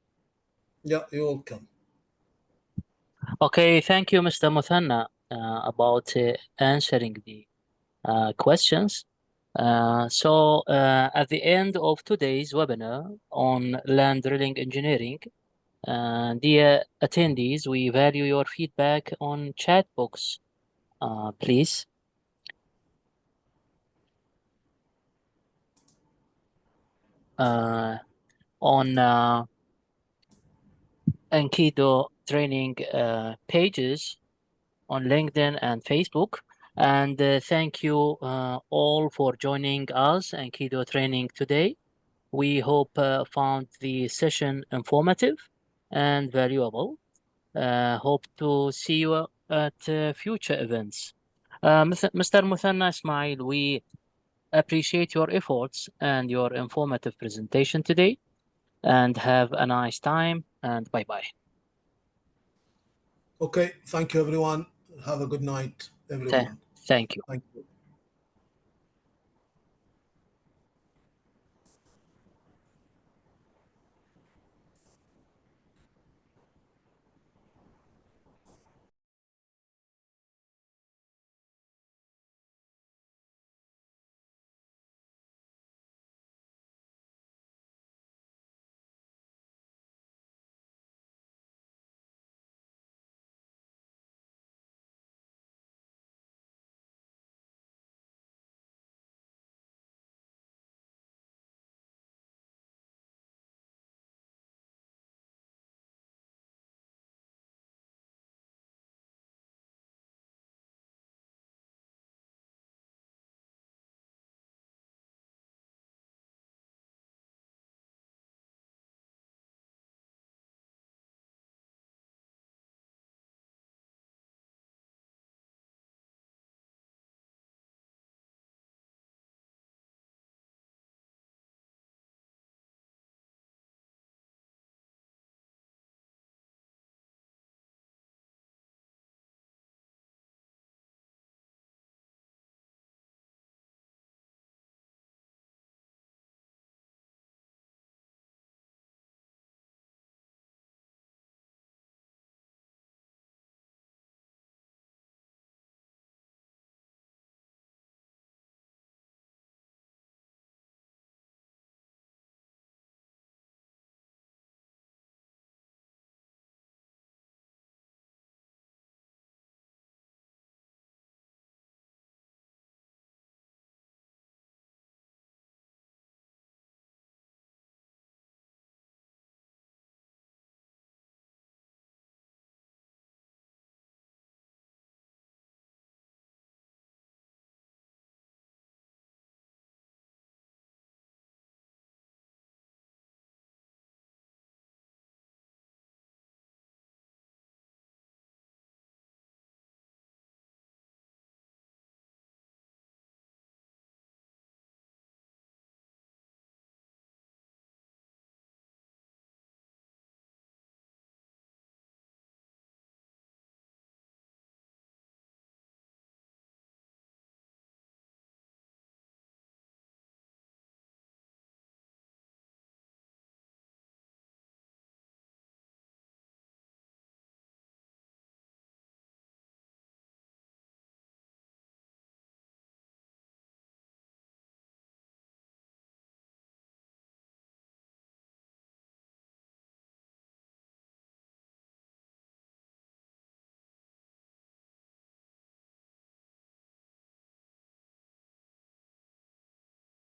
[SPEAKER 2] Yeah, you're welcome.
[SPEAKER 1] Okay, thank you, Mr. Muthanna, about answering the questions. So at the end of today's webinar on land drilling engineering, dear attendees, we value your feedback on chat box, please. On Ankidu Training pages on LinkedIn and Facebook. And thank you all for joining us, Ankidu Training, today. We hope found the session informative and valuable. Hope to see you at future events. Mr. Muthanna Ismael, we appreciate your efforts and your informative presentation today, and have a nice time, and bye-bye.
[SPEAKER 2] Okay, thank you everyone. Have a good night, everyone.
[SPEAKER 1] Thank you.
[SPEAKER 2] Thank you.